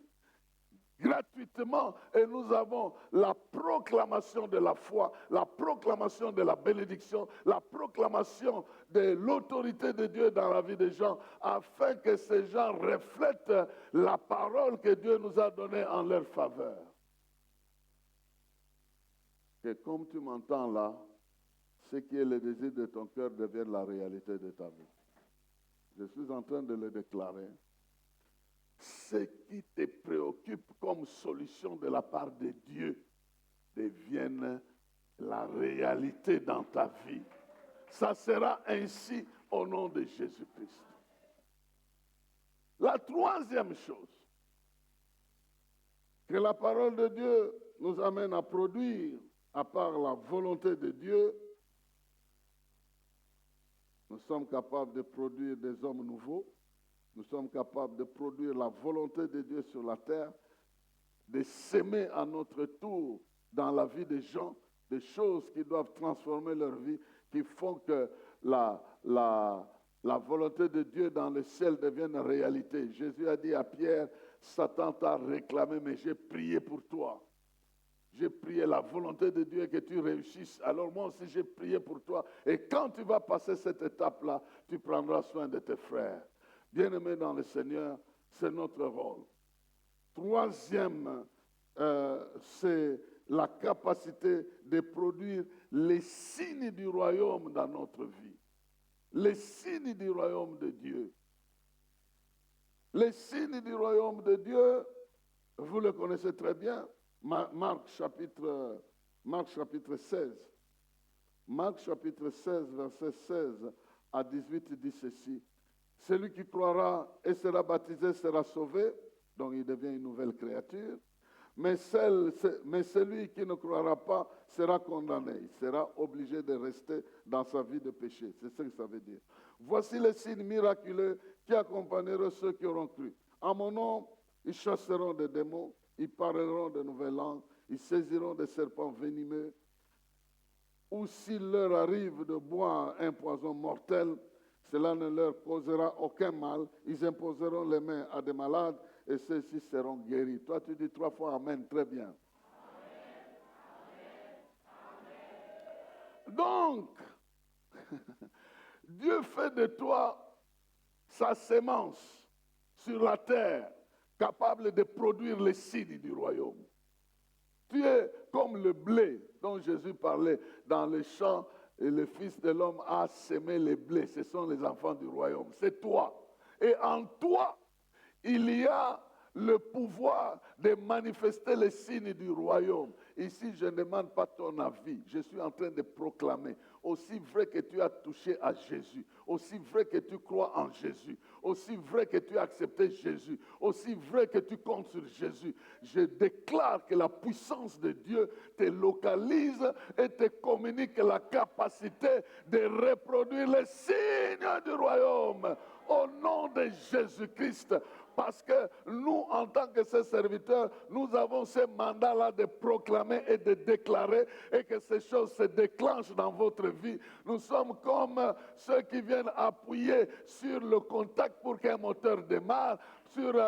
A: gratuitement, et nous avons la proclamation de la foi, la proclamation de la bénédiction, la proclamation de l'autorité de Dieu dans la vie des gens, afin que ces gens reflètent la parole que Dieu nous a donnée en leur faveur. Que comme tu m'entends là, ce qui est le désir de ton cœur devienne la réalité de ta vie. Je suis en train de le déclarer. Ce qui te préoccupe comme solution de la part de Dieu devienne la réalité dans ta vie. Ça sera ainsi au nom de Jésus-Christ. La troisième chose que la parole de Dieu nous amène à produire, à part la volonté de Dieu, nous sommes capables de produire des hommes nouveaux. Nous sommes capables de produire la volonté de Dieu sur la terre, de s'aimer à notre tour dans la vie des gens, des choses qui doivent transformer leur vie, qui font que la volonté de Dieu dans le ciel devienne réalité. Jésus a dit à Pierre, Satan t'a réclamé, mais j'ai prié pour toi. J'ai prié la volonté de Dieu que tu réussisses. Alors moi aussi, j'ai prié pour toi. Et quand tu vas passer cette étape-là, tu prendras soin de tes frères. Bien-aimés dans le Seigneur, c'est notre rôle. Troisième, c'est la capacité de produire les signes du royaume dans notre vie. Les signes du royaume de Dieu. Les signes du royaume de Dieu, vous le connaissez très bien. Marc chapitre 16. Marc chapitre 16, verset 16 à 18 dit ceci. Celui qui croira et sera baptisé sera sauvé, donc il devient une nouvelle créature. Mais celui qui ne croira pas sera condamné. Il sera obligé de rester dans sa vie de péché. C'est ce que ça veut dire. Voici les signes miraculeux qui accompagneront ceux qui auront cru. En mon nom, ils chasseront des démons, ils parleront de nouvelles langues, ils saisiront des serpents venimeux. Ou s'il leur arrive de boire un poison mortel, cela ne leur causera aucun mal. Ils imposeront les mains à des malades et ceux-ci seront guéris. Toi, tu dis 3 fois Amen, très bien. Amen. Donc, Dieu fait de toi sa sémence sur la terre, capable de produire les signes du royaume. Tu es comme le blé dont Jésus parlait dans les champs. Et le Fils de l'homme a sémé les blés. Ce sont les enfants du royaume. C'est toi. Et en toi, il y a le pouvoir de manifester les signes du royaume. Ici, je ne demande pas ton avis. Je suis en train de proclamer. Aussi vrai que tu as touché à Jésus, aussi vrai que tu crois en Jésus, aussi vrai que tu as accepté Jésus, aussi vrai que tu comptes sur Jésus, je déclare que la puissance de Dieu te localise et te communique la capacité de reproduire les signes du royaume au nom de Jésus-Christ. Parce que nous, en tant que ses serviteurs, nous avons ce mandat-là de proclamer et de déclarer et que ces choses se déclenchent dans votre vie. Nous sommes comme ceux qui viennent appuyer sur le contact pour qu'un moteur démarre, sur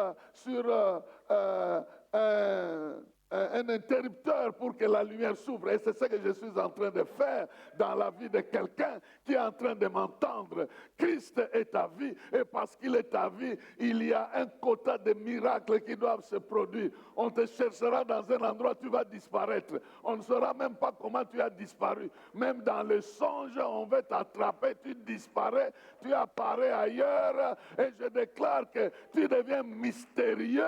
A: un interrupteur pour que la lumière s'ouvre. Et c'est ce que je suis en train de faire dans la vie de quelqu'un qui est en train de m'entendre. Christ est ta vie et parce qu'il est ta vie, il y a un quota de miracles qui doivent se produire. On te cherchera dans un endroit, tu vas disparaître. On ne saura même pas comment tu as disparu. Même dans le songe, on va t'attraper, tu disparais, tu apparais ailleurs et je déclare que tu deviens mystérieux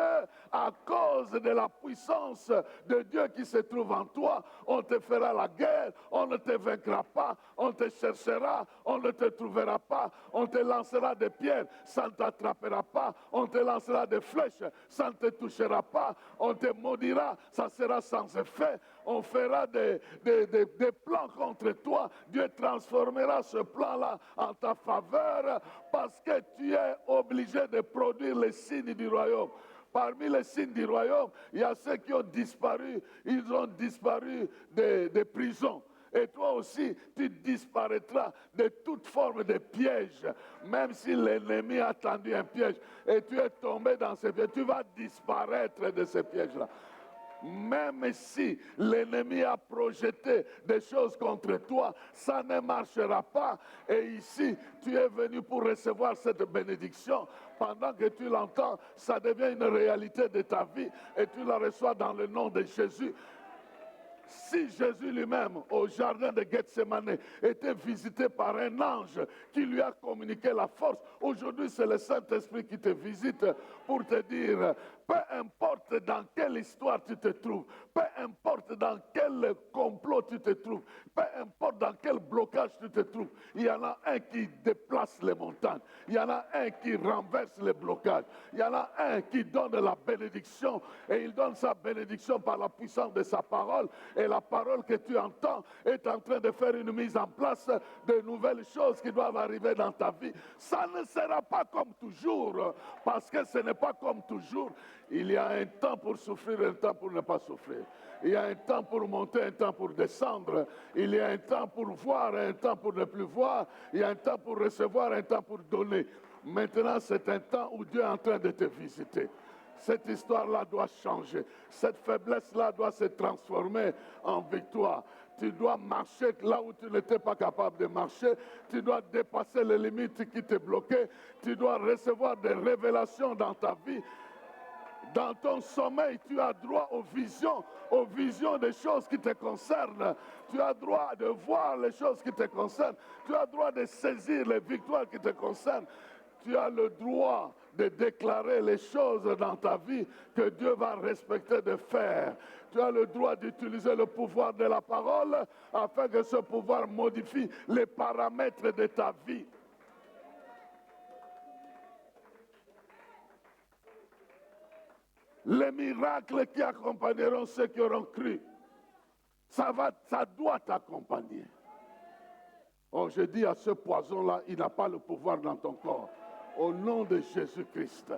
A: à cause de la puissance de Dieu qui se trouve en toi. On te fera la guerre, on ne te vaincra pas, on te cherchera, on ne te trouvera pas, on te lancera des pierres, ça ne t'attrapera pas, on te lancera des flèches, ça ne te touchera pas, on te maudira, ça sera sans effet, on fera des plans contre toi, Dieu transformera ce plan-là en ta faveur parce que tu es obligé de produire les signes du royaume. Parmi les signes du royaume, il y a ceux qui ont disparu. Ils ont disparu des prisons. Et toi aussi, tu disparaîtras de toute forme de piège. Même si l'ennemi a tendu un piège et tu es tombé dans ce piège, tu vas disparaître de ce piège-là. Même si l'ennemi a projeté des choses contre toi, ça ne marchera pas. Et ici, tu es venu pour recevoir cette bénédiction. Pendant que tu l'entends, ça devient une réalité de ta vie et tu la reçois dans le nom de Jésus. Si Jésus lui-même, au jardin de Gethsemane, était visité par un ange qui lui a communiqué la force, aujourd'hui c'est le Saint-Esprit qui te visite pour te dire, peu importe dans quelle histoire tu te trouves, peu importe dans quel complot tu te trouves, peu importe dans quel blocage tu te trouves, il y en a un qui déplace les montagnes, il y en a un qui renverse les blocages, il y en a un qui donne la bénédiction et il donne sa bénédiction par la puissance de sa parole. Et la parole que tu entends est en train de faire une mise en place de nouvelles choses qui doivent arriver dans ta vie. Ça ne sera pas comme toujours, parce que ce n'est pas comme toujours. Il y a un temps pour souffrir, un temps pour ne pas souffrir. Il y a un temps pour monter, un temps pour descendre. Il y a un temps pour voir, un temps pour ne plus voir. Il y a un temps pour recevoir, un temps pour donner. Maintenant, c'est un temps où Dieu est en train de te visiter. Cette histoire-là doit changer. Cette faiblesse-là doit se transformer en victoire. Tu dois marcher là où tu n'étais pas capable de marcher. Tu dois dépasser les limites qui te bloquaient. Tu dois recevoir des révélations dans ta vie. Dans ton sommeil, tu as droit aux visions des choses qui te concernent. Tu as droit de voir les choses qui te concernent. Tu as droit de saisir les victoires qui te concernent. Tu as le droit de déclarer les choses dans ta vie que Dieu va respecter de faire. Tu as le droit d'utiliser le pouvoir de la parole afin que ce pouvoir modifie les paramètres de ta vie. Les miracles qui accompagneront ceux qui auront cru, ça doit t'accompagner. Oh, je dis à ce poison-là, il n'a pas le pouvoir dans ton corps. Au nom de Jésus-Christ.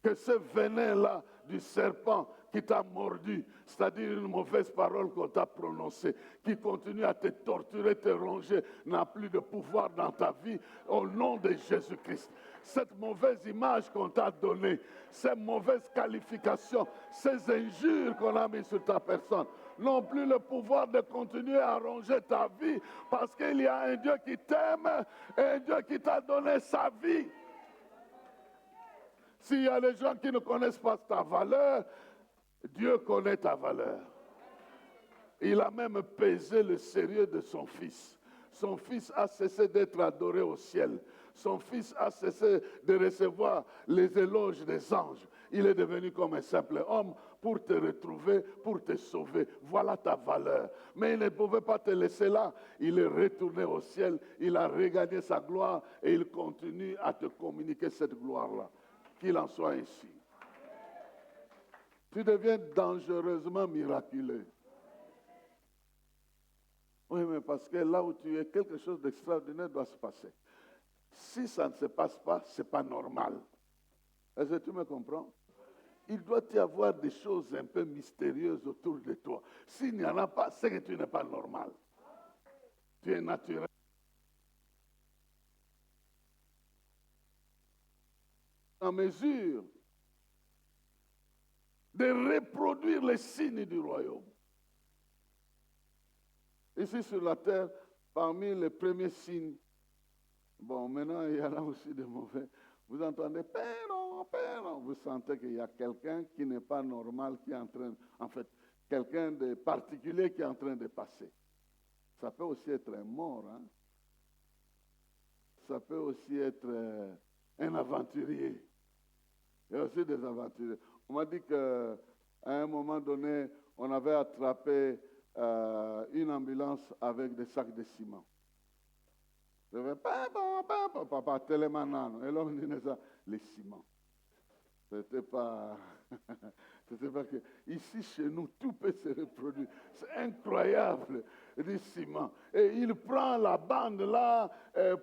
A: Que ce venin-là du serpent qui t'a mordu, c'est-à-dire une mauvaise parole qu'on t'a prononcée, qui continue à te torturer, te ronger, n'a plus de pouvoir dans ta vie, au nom de Jésus-Christ. Cette mauvaise image qu'on t'a donnée, ces mauvaises qualifications, ces injures qu'on a mises sur ta personne, n'ont plus le pouvoir de continuer à ronger ta vie, parce qu'il y a un Dieu qui t'aime et un Dieu qui t'a donné sa vie. S'il y a des gens qui ne connaissent pas ta valeur, Dieu connaît ta valeur. Il a même pesé le sérieux de son fils. Son fils a cessé d'être adoré au ciel. Son fils a cessé de recevoir les éloges des anges. Il est devenu comme un simple homme pour te retrouver, pour te sauver. Voilà ta valeur. Mais il ne pouvait pas te laisser là. Il est retourné au ciel, il a regagné sa gloire et il continue à te communiquer cette gloire-là. Qu'il en soit ainsi. Tu deviens dangereusement miraculeux. Oui, mais parce que là où tu es, quelque chose d'extraordinaire doit se passer. Si ça ne se passe pas, ce n'est pas normal. Est-ce que tu me comprends? Il doit y avoir des choses un peu mystérieuses autour de toi. S'il n'y en a pas, c'est que tu n'es pas normal. Tu es naturel. En mesure de reproduire les signes du royaume. Ici sur la terre, parmi les premiers signes, bon, maintenant il y en a aussi des mauvais. Vous entendez, Père, Père, vous sentez qu'il y a quelqu'un qui n'est pas normal, qui est en train, en fait, quelqu'un de particulier qui est en train de passer. Ça peut aussi être un mort, hein? Ça peut aussi être un aventurier. Il y a aussi des aventuriers. On m'a dit qu'à un moment donné, on avait attrapé une ambulance avec des sacs de ciment. Je vais, papa, télémanano. Et l'homme disait ça, les ciments. C'était pas que. Ici, chez nous, tout peut se reproduire. C'est incroyable, du ciment. Et il prend la bande là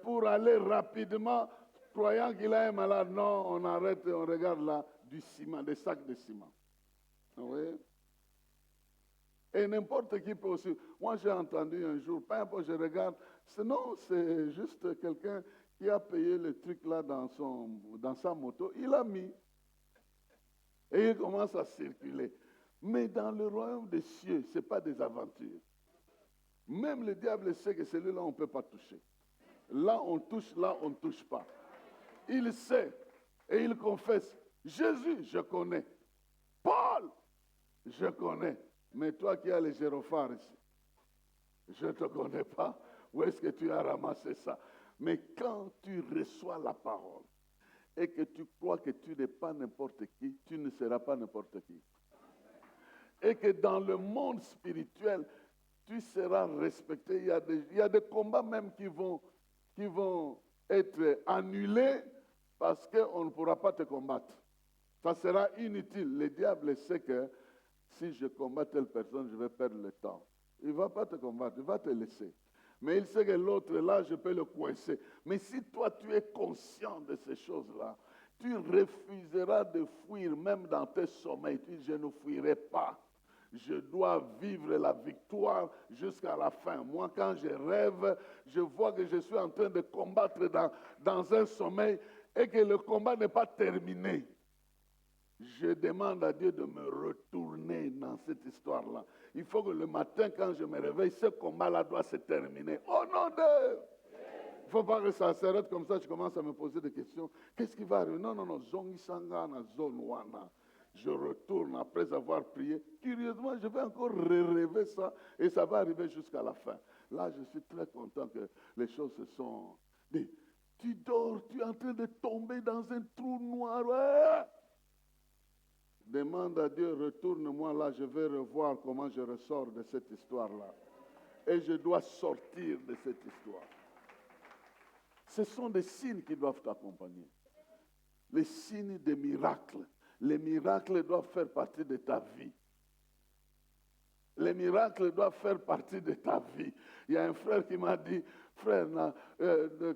A: pour aller rapidement, croyant qu'il a un malade. Non, on arrête et on regarde là du ciment, des sacs de ciment. Oui. Et n'importe qui peut aussi. Moi, j'ai entendu un jour, peu importe, je regarde, non, c'est juste quelqu'un qui a payé le truc là dans sa moto, il a mis. Et il commence à circuler. Mais dans le royaume des cieux, ce n'est pas des aventures. Même le diable sait que celui-là, on ne peut pas toucher. Là, on touche, là, on ne touche pas. Il sait et il confesse. Jésus, je connais. Paul, je connais. Mais toi qui as les gyrophares ici, je ne te connais pas. Où est-ce que tu as ramassé ça? Mais quand tu reçois la parole et que tu crois que tu n'es pas n'importe qui, tu ne seras pas n'importe qui. Et que dans le monde spirituel, tu seras respecté. Il y a des combats même qui vont être annulés parce qu'on ne pourra pas te combattre. Ça sera inutile. Le diable sait que si je combats telle personne, je vais perdre le temps. Il ne va pas te combattre, il va te laisser. Mais il sait que l'autre, là, je peux le coincer. Mais si toi, tu es conscient de ces choses-là, tu refuseras de fuir, même dans tes sommeils. Tu dis, je ne fuirai pas. Je dois vivre la victoire jusqu'à la fin. Moi, quand je rêve, je vois que je suis en train de combattre dans un sommeil et que le combat n'est pas terminé. Je demande à Dieu de me retourner dans cette histoire-là. Il faut que le matin, quand je me réveille, ce combat-là doit se terminer. Au nom de... Il ne faut pas que ça s'arrête comme ça, je commence à me poser des questions. Qu'est-ce qui va arriver? Non, Zongi Sangana, Zone Wana. Je retourne après avoir prié. Curieusement, je vais encore rêver ça et ça va arriver jusqu'à la fin. Là, je suis très content que les choses se sont dites. Tu dors, tu es en train de tomber dans un trou noir. Ouais. Demande à Dieu, retourne-moi là, je vais revoir comment je ressors de cette histoire-là. Et je dois sortir de cette histoire. Ce sont des signes qui doivent t'accompagner. Les signes des miracles. Les miracles doivent faire partie de ta vie. Les miracles doivent faire partie de ta vie. Il y a un frère qui m'a dit, frère,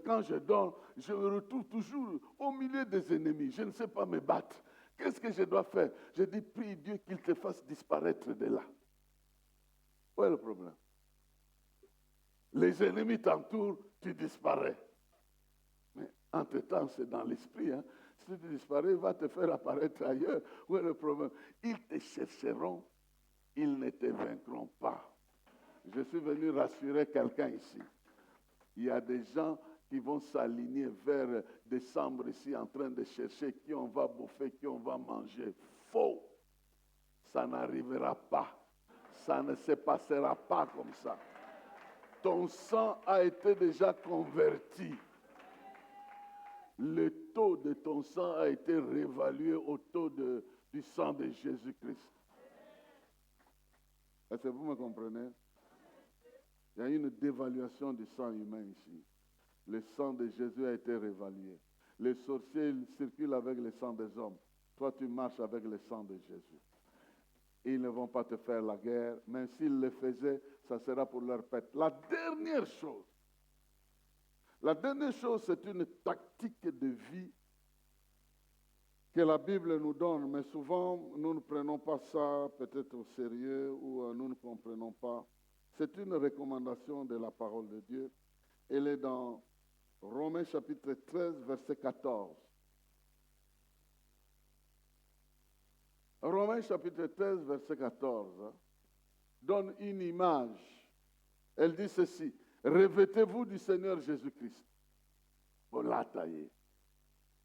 A: quand je dors, je me retrouve toujours au milieu des ennemis. Je ne sais pas me battre. Qu'est-ce que je dois faire? Je dis, prie Dieu qu'il te fasse disparaître de là. Où est le problème? Les ennemis t'entourent, tu disparais. Mais entre-temps, c'est dans l'esprit. Hein? Si tu disparais, il va te faire apparaître ailleurs. Où est le problème? Ils te chercheront, ils ne te vaincront pas. Je suis venu rassurer quelqu'un ici. Il y a des gens qui vont s'aligner vers décembre ici en train de chercher qui on va bouffer, qui on va manger. Faux. Ça n'arrivera pas. Ça ne se passera pas comme ça. Ton sang a été déjà converti. Le taux de ton sang a été réévalué au taux du sang de Jésus-Christ. Est-ce que vous me comprenez? Il y a une dévaluation du sang humain ici. Le sang de Jésus a été réévalué. Les sorciers circulent avec le sang des hommes. Toi, tu marches avec le sang de Jésus. Ils ne vont pas te faire la guerre, mais s'ils le faisaient, ça sera pour leur pète. La dernière chose, c'est une tactique de vie que la Bible nous donne, mais souvent, nous ne prenons pas ça peut-être au sérieux ou nous ne comprenons pas. C'est une recommandation de la parole de Dieu. Elle est dans Romains chapitre 13, verset 14. Romains chapitre 13, verset 14, donne une image. Elle dit ceci, revêtez-vous du Seigneur Jésus-Christ. Pour la tailler.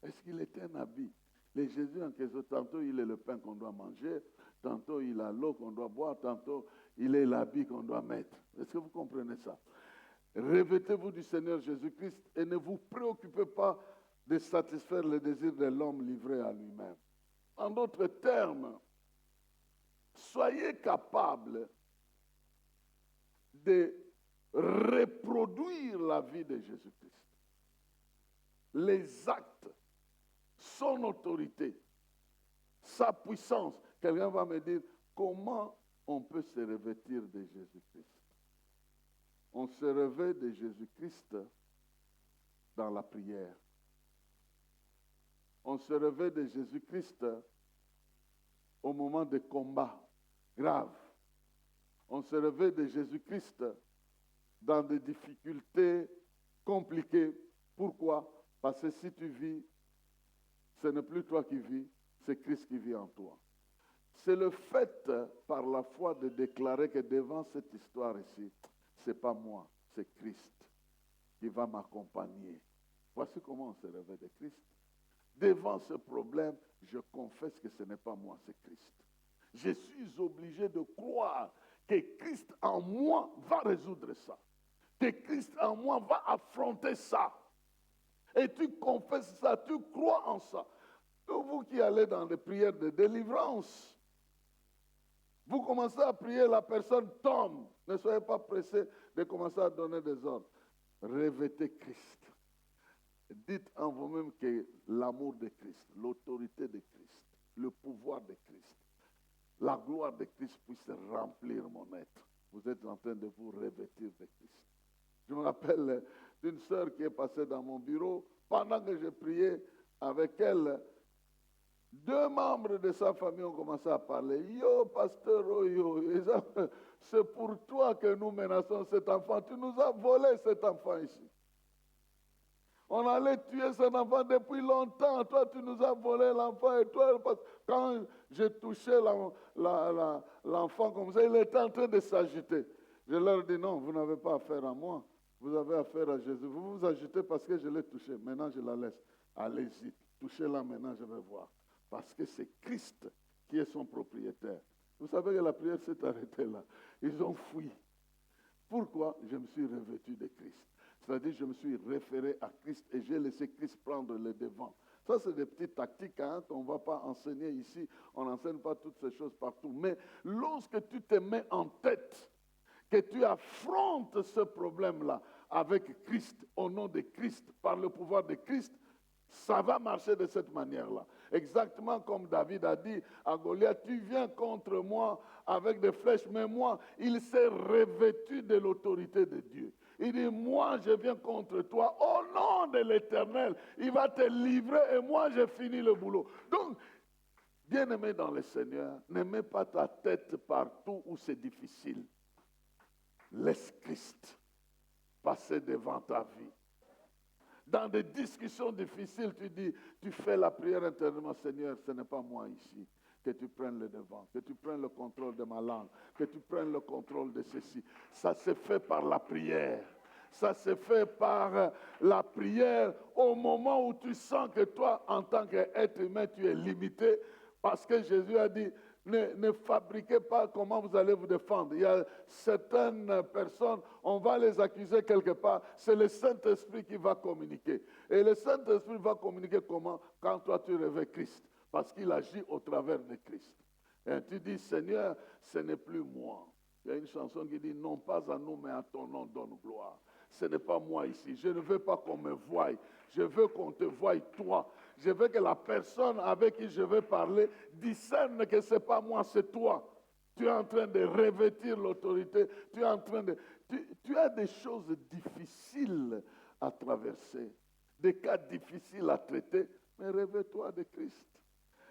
A: Est-ce qu'il était un habit? Les Jésus en question, tantôt il est le pain qu'on doit manger, tantôt il a l'eau qu'on doit boire, tantôt il est l'habit qu'on doit mettre. Est-ce que vous comprenez ça? Revêtez-vous du Seigneur Jésus-Christ et ne vous préoccupez pas de satisfaire les désirs de l'homme livré à lui-même. En d'autres termes, soyez capables de reproduire la vie de Jésus-Christ. Les actes, son autorité, sa puissance. Quelqu'un va me dire, comment on peut se revêtir de Jésus-Christ? On se revêt de Jésus-Christ dans la prière. On se revêt de Jésus-Christ au moment de combat grave. On se réveille de Jésus-Christ dans des difficultés compliquées. Pourquoi? Parce que si tu vis, ce n'est plus toi qui vis, c'est Christ qui vit en toi. C'est le fait, par la foi, de déclarer que devant cette histoire ici, ce n'est pas moi, c'est Christ qui va m'accompagner. Voici comment on se réveille de Christ. Devant ce problème, je confesse que ce n'est pas moi, c'est Christ. Je suis obligé de croire que Christ en moi va résoudre ça. Que Christ en moi va affronter ça. Et tu confesses ça, tu crois en ça. Vous qui allez dans des prières de délivrance, vous commencez à prier, la personne tombe. Ne soyez pas pressés de commencer à donner des ordres. Revêtez Christ. Dites en vous-même que l'amour de Christ, l'autorité de Christ, le pouvoir de Christ, la gloire de Christ puisse remplir mon être. Vous êtes en train de vous revêtir de Christ. Je me rappelle d'une sœur qui est passée dans mon bureau. Pendant que je priais avec elle, 2 membres de sa famille ont commencé à parler. Yo, pasteur, oh, yo, c'est pour toi que nous menaçons cet enfant. Tu nous as volé cet enfant ici. On allait tuer cet enfant depuis longtemps. Toi, tu nous as volé l'enfant. Et toi, quand j'ai touché l'enfant comme ça, il était en train de s'agiter. Je leur dis non, vous n'avez pas affaire à moi. Vous avez affaire à Jésus. Vous vous agitez parce que je l'ai touché. Maintenant, je la laisse. Allez-y, touchez-la maintenant, je vais voir. Parce que c'est Christ qui est son propriétaire. Vous savez que la prière s'est arrêtée là. Ils ont fui. Pourquoi? Je me suis revêtu de Christ. C'est-à-dire je me suis référé à Christ et j'ai laissé Christ prendre le devant. Ça, c'est des petites tactiques qu'on ne va pas enseigner ici. On n'enseigne pas toutes ces choses partout. Mais lorsque tu te mets en tête que tu affrontes ce problème-là avec Christ, au nom de Christ, par le pouvoir de Christ, ça va marcher de cette manière-là. Exactement comme David a dit à Goliath, tu viens contre moi avec des flèches, mais moi, il s'est revêtu de l'autorité de Dieu. Il dit, moi, je viens contre toi au nom de l'Éternel. Il va te livrer et moi, j'ai fini le boulot. Donc, bien-aimé dans le Seigneur, ne mets pas ta tête partout où c'est difficile. Laisse Christ passer devant ta vie. Dans des discussions difficiles, tu dis, tu fais la prière intérieurement, Seigneur, ce n'est pas moi ici. Que tu prennes le devant, que tu prennes le contrôle de ma langue, que tu prennes le contrôle de ceci. Ça se fait par la prière. Ça se fait par la prière au moment où tu sens que toi, en tant qu'être humain, tu es limité. Parce que Jésus a dit, ne fabriquez pas comment vous allez vous défendre. Il y a certaines personnes, on va les accuser quelque part. C'est le Saint-Esprit qui va communiquer. Et le Saint-Esprit va communiquer comment? Quand toi tu réveilles Christ. Parce qu'il agit au travers de Christ. Et tu dis, Seigneur, ce n'est plus moi. Il y a une chanson qui dit, non pas à nous, mais à ton nom donne gloire. Ce n'est pas moi ici. Je ne veux pas qu'on me voie. Je veux qu'on te voie toi. Je veux que la personne avec qui je vais parler discerne que ce n'est pas moi, c'est toi. Tu es en train de revêtir l'autorité. Tu es en train de... Tu as des choses difficiles à traverser. Des cas difficiles à traiter. Mais revêt-toi de Christ.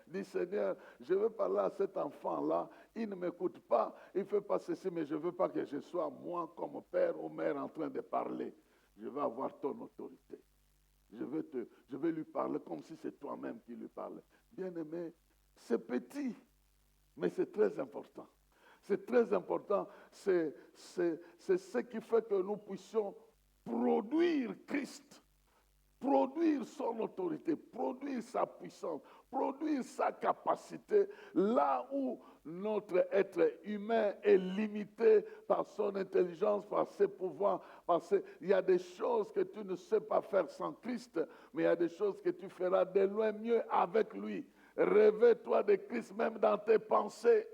A: Dis, Seigneur, je veux parler à cet enfant-là, il ne m'écoute pas, il ne fait pas ceci, mais je ne veux pas que je sois moi comme père ou mère en train de parler. Je veux avoir ton autorité. Je vais lui parler comme si c'est toi-même qui lui parlais. Bien-aimé, c'est petit, mais c'est très important. C'est très important, c'est ce qui fait que nous puissions produire Christ. Produire son autorité, produire sa puissance, produire sa capacité, là où notre être humain est limité par son intelligence, par ses pouvoirs, il y a des choses que tu ne sais pas faire sans Christ, mais il y a des choses que tu feras de loin mieux avec lui. Réveille-toi de Christ même dans tes pensées.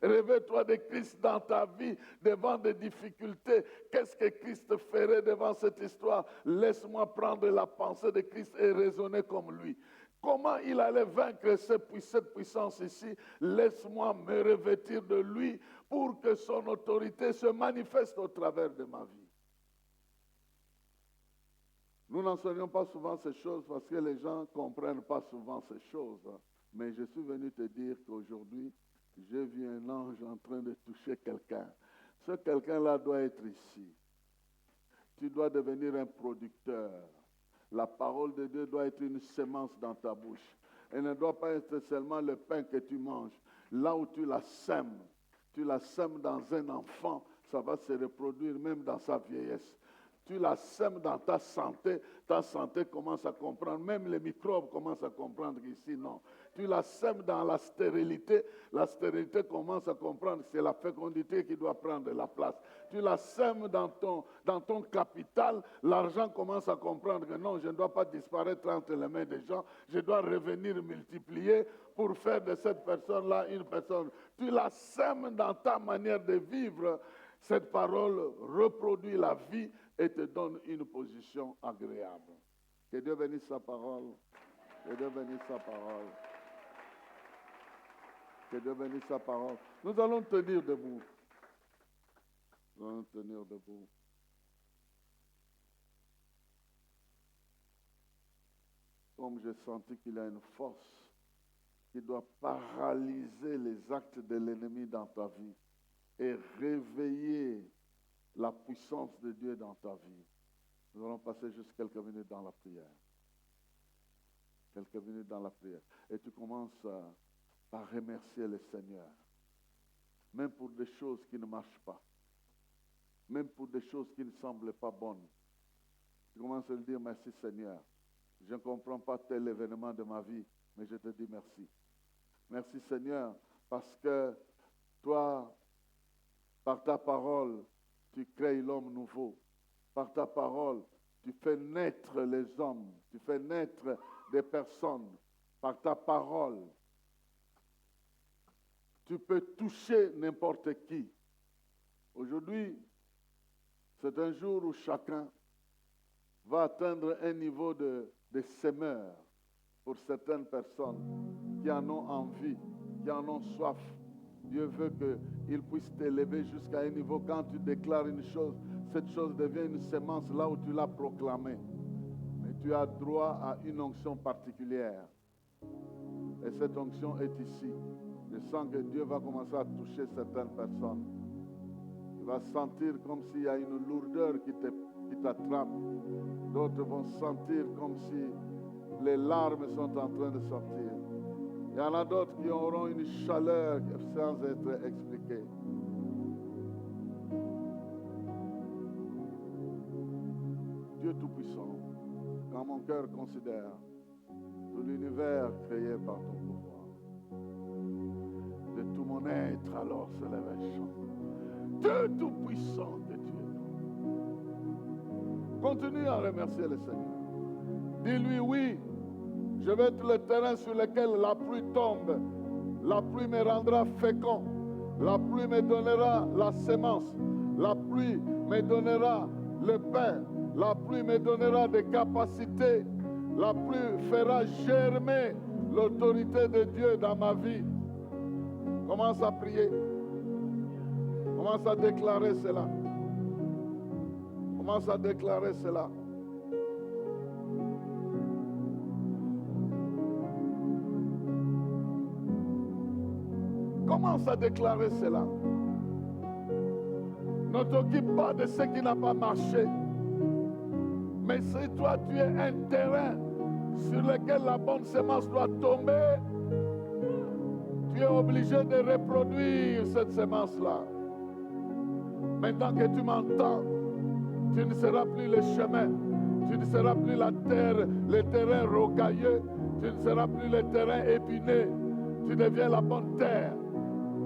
A: Réveille-toi de Christ dans ta vie, devant des difficultés. Qu'est-ce que Christ ferait devant cette histoire? Laisse-moi prendre la pensée de Christ et raisonner comme lui. Comment il allait vaincre cette puissance ici? Laisse-moi me revêtir de lui pour que son autorité se manifeste au travers de ma vie. Nous n'enseignons pas souvent ces choses parce que les gens ne comprennent pas souvent ces choses. Mais je suis venu te dire qu'aujourd'hui, j'ai vu un ange en train de toucher quelqu'un. Ce quelqu'un-là doit être ici. Tu dois devenir un producteur. La parole de Dieu doit être une semence dans ta bouche. Elle ne doit pas être seulement le pain que tu manges. Là où tu la sèmes dans un enfant, ça va se reproduire même dans sa vieillesse. Tu la sèmes dans ta santé commence à comprendre, même les microbes commencent à comprendre qu'ici, non. Tu la sèmes dans la stérilité commence à comprendre que c'est la fécondité qui doit prendre la place. Tu la sèmes dans ton capital, l'argent commence à comprendre que non, je ne dois pas disparaître entre les mains des gens, je dois revenir multiplier pour faire de cette personne-là une personne. Tu la sèmes dans ta manière de vivre, cette parole reproduit la vie et te donne une position agréable. Que Dieu bénisse sa parole. Que Dieu bénisse sa parole. Que Dieu bénisse sa parole. Nous allons tenir debout. Nous allons tenir debout. Comme j'ai senti qu'il y a une force qui doit paralyser les actes de l'ennemi dans ta vie et réveiller la puissance de Dieu dans ta vie. Nous allons passer juste quelques minutes dans la prière. Quelques minutes dans la prière. Et tu commences par remercier le Seigneur. Même pour des choses qui ne marchent pas. Même pour des choses qui ne semblent pas bonnes. Tu commences à lui dire merci Seigneur. Je ne comprends pas tel événement de ma vie, mais je te dis merci. Merci Seigneur, parce que toi, par ta parole, tu crées l'homme nouveau. Par ta parole, tu fais naître les hommes. Tu fais naître des personnes. Par ta parole, tu peux toucher n'importe qui. Aujourd'hui, c'est un jour où chacun va atteindre un niveau de semeur pour certaines personnes qui en ont envie, qui en ont soif. Dieu veut qu'il puisse t'élever jusqu'à un niveau. Quand tu déclares une chose, cette chose devient une semence là où tu l'as proclamée. Mais tu as droit à une onction particulière. Et cette onction est ici. Je sens que Dieu va commencer à toucher certaines personnes. Tu vas sentir comme s'il y a une lourdeur qui t'attrape. D'autres vont sentir comme si les larmes sont en train de sortir. Il y en a d'autres qui auront une chaleur sans être expliquée. Dieu Tout-Puissant, quand mon cœur considère tout l'univers créé par ton pouvoir, de tout mon être alors se lève un chant. Dieu Tout-Puissant que tu es. Continue à remercier le Seigneur. Dis-lui oui. Je vais être le terrain sur lequel la pluie tombe. La pluie me rendra fécond. La pluie me donnera la sémence. La pluie me donnera le pain. La pluie me donnera des capacités. La pluie fera germer l'autorité de Dieu dans ma vie. Commence à prier. Commence à déclarer cela. Commence à déclarer cela. Commence à déclarer cela. Ne t'occupe pas de ce qui n'a pas marché. Mais si toi tu es un terrain sur lequel la bonne semence doit tomber, tu es obligé de reproduire cette semence-là. Maintenant que tu m'entends, tu ne seras plus le chemin, tu ne seras plus la terre, le terrain rocailleux, tu ne seras plus le terrain épineux, tu deviens la bonne terre.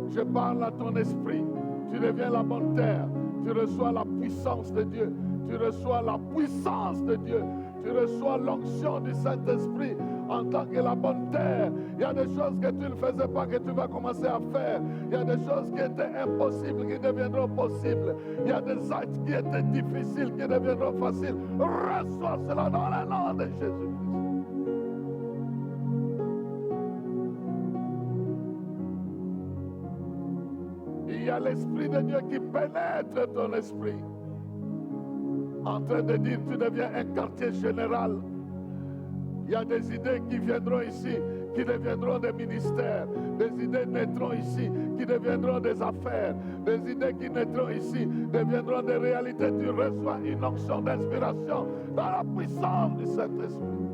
A: Je parle à ton esprit, tu deviens la bonne terre, tu reçois la puissance de Dieu, tu reçois la puissance de Dieu, tu reçois l'onction du Saint-Esprit en tant que la bonne terre. Il y a des choses que tu ne faisais pas que tu vas commencer à faire. Il y a des choses qui étaient impossibles qui deviendront possibles. Il y a des actes qui étaient difficiles qui deviendront faciles. Reçois cela dans le nom de Jésus-Christ. Il y a l'Esprit de Dieu qui pénètre ton esprit. En train de dire, tu deviens un quartier général. Il y a des idées qui viendront ici, qui deviendront des ministères. Des idées naîtront ici, qui deviendront des affaires. Des idées qui naîtront ici, deviendront des réalités. Tu reçois une onction d'inspiration dans la puissance du Saint-Esprit.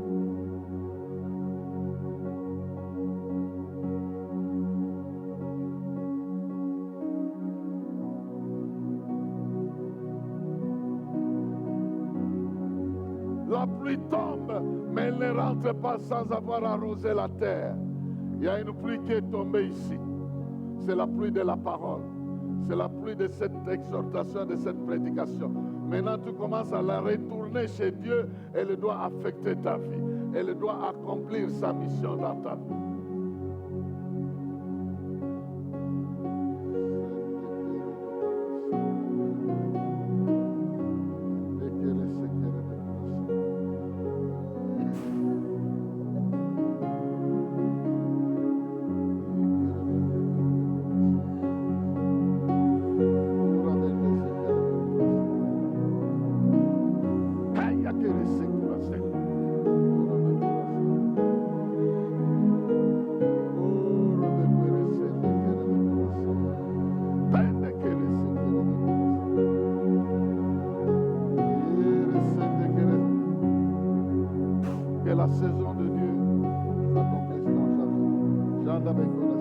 A: La pluie tombe, mais elle ne rentre pas sans avoir arrosé la terre. Il y a une pluie qui est tombée ici. C'est la pluie de la parole. C'est la pluie de cette exhortation, de cette prédication. Maintenant, tu commences à la retourner chez Dieu. Elle doit affecter ta vie. Elle doit accomplir sa mission dans ta vie. La saison de Dieu s'accomplisse dans ta vie. Jean d'Abécola.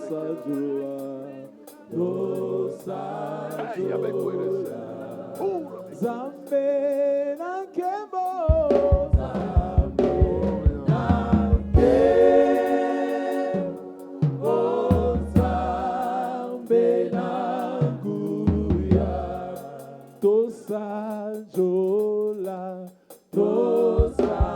A: Hey, avec vous,
B: Zambe na kemo, Zambe na nguya, Tosanjola, Tosanjola.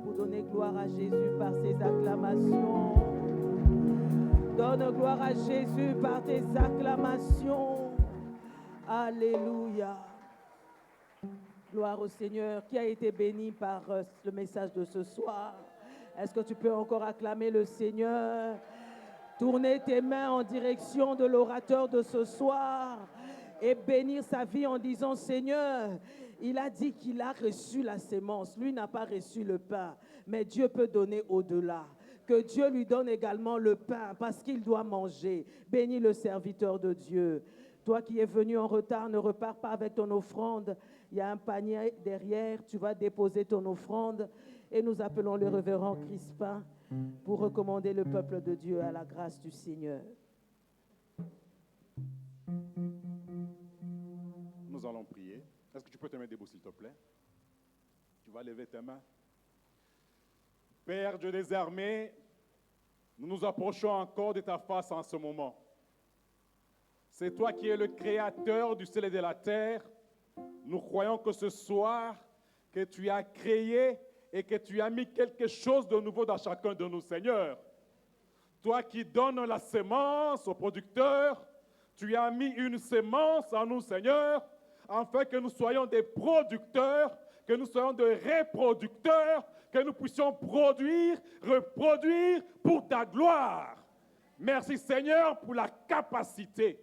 B: Pour donner gloire à Jésus par ses acclamations. Donne gloire à Jésus par tes acclamations. Alléluia. Gloire au Seigneur qui a été béni par le message de ce soir. Est-ce que tu peux encore acclamer le Seigneur? Tourner tes mains en direction de l'orateur de ce soir et bénir sa vie en disant: Seigneur, il a dit qu'il a reçu la sémence. Lui n'a pas reçu le pain, mais Dieu peut donner au-delà. Que Dieu lui donne également le pain parce qu'il doit manger. Bénis le serviteur de Dieu. Toi qui es venu en retard, ne repars pas avec ton offrande. Il y a un panier derrière, tu vas déposer ton offrande. Et nous appelons le révérend Crispin pour recommander le peuple de Dieu à la grâce du Seigneur.
C: Nous allons prier. Est-ce que tu peux te mettre debout, s'il te plaît? Tu vas lever tes mains. Père Dieu des armées, nous nous approchons encore de ta face en ce moment. C'est toi qui es le créateur du ciel et de la terre. Nous croyons que ce soir, que tu as créé et que tu as mis quelque chose de nouveau dans chacun de nous, Seigneur. Toi qui donnes la sémence au producteur, tu as mis une sémence en nous, Seigneur, afin que nous soyons des producteurs, que nous soyons des reproducteurs, que nous puissions produire, reproduire pour ta gloire. Merci, Seigneur, pour la capacité.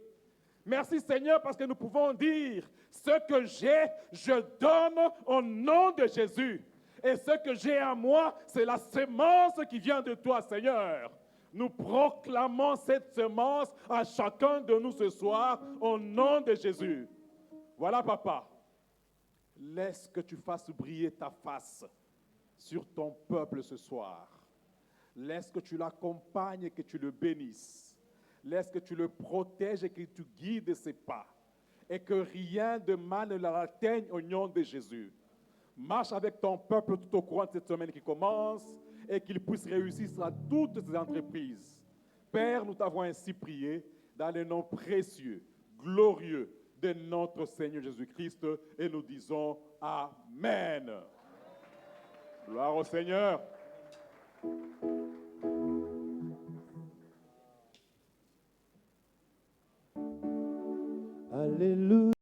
C: Merci, Seigneur, parce que nous pouvons dire: ce que j'ai, je donne au nom de Jésus. Et ce que j'ai à moi, c'est la sémence qui vient de toi, Seigneur. Nous proclamons cette sémence à chacun de nous ce soir au nom de Jésus. Voilà, Papa. Laisse que tu fasses briller ta face sur ton peuple ce soir. Laisse que tu l'accompagnes et que tu le bénisses. Laisse que tu le protèges et que tu guides ses pas. Et que rien de mal ne l'atteigne au nom de Jésus. Marche avec ton peuple tout au courant de cette semaine qui commence et qu'il puisse réussir à toutes ses entreprises. Père, nous t'avons ainsi prié dans le nom précieux, glorieux de notre Seigneur Jésus-Christ et nous disons Amen. Gloire au Seigneur.
B: Alléluia.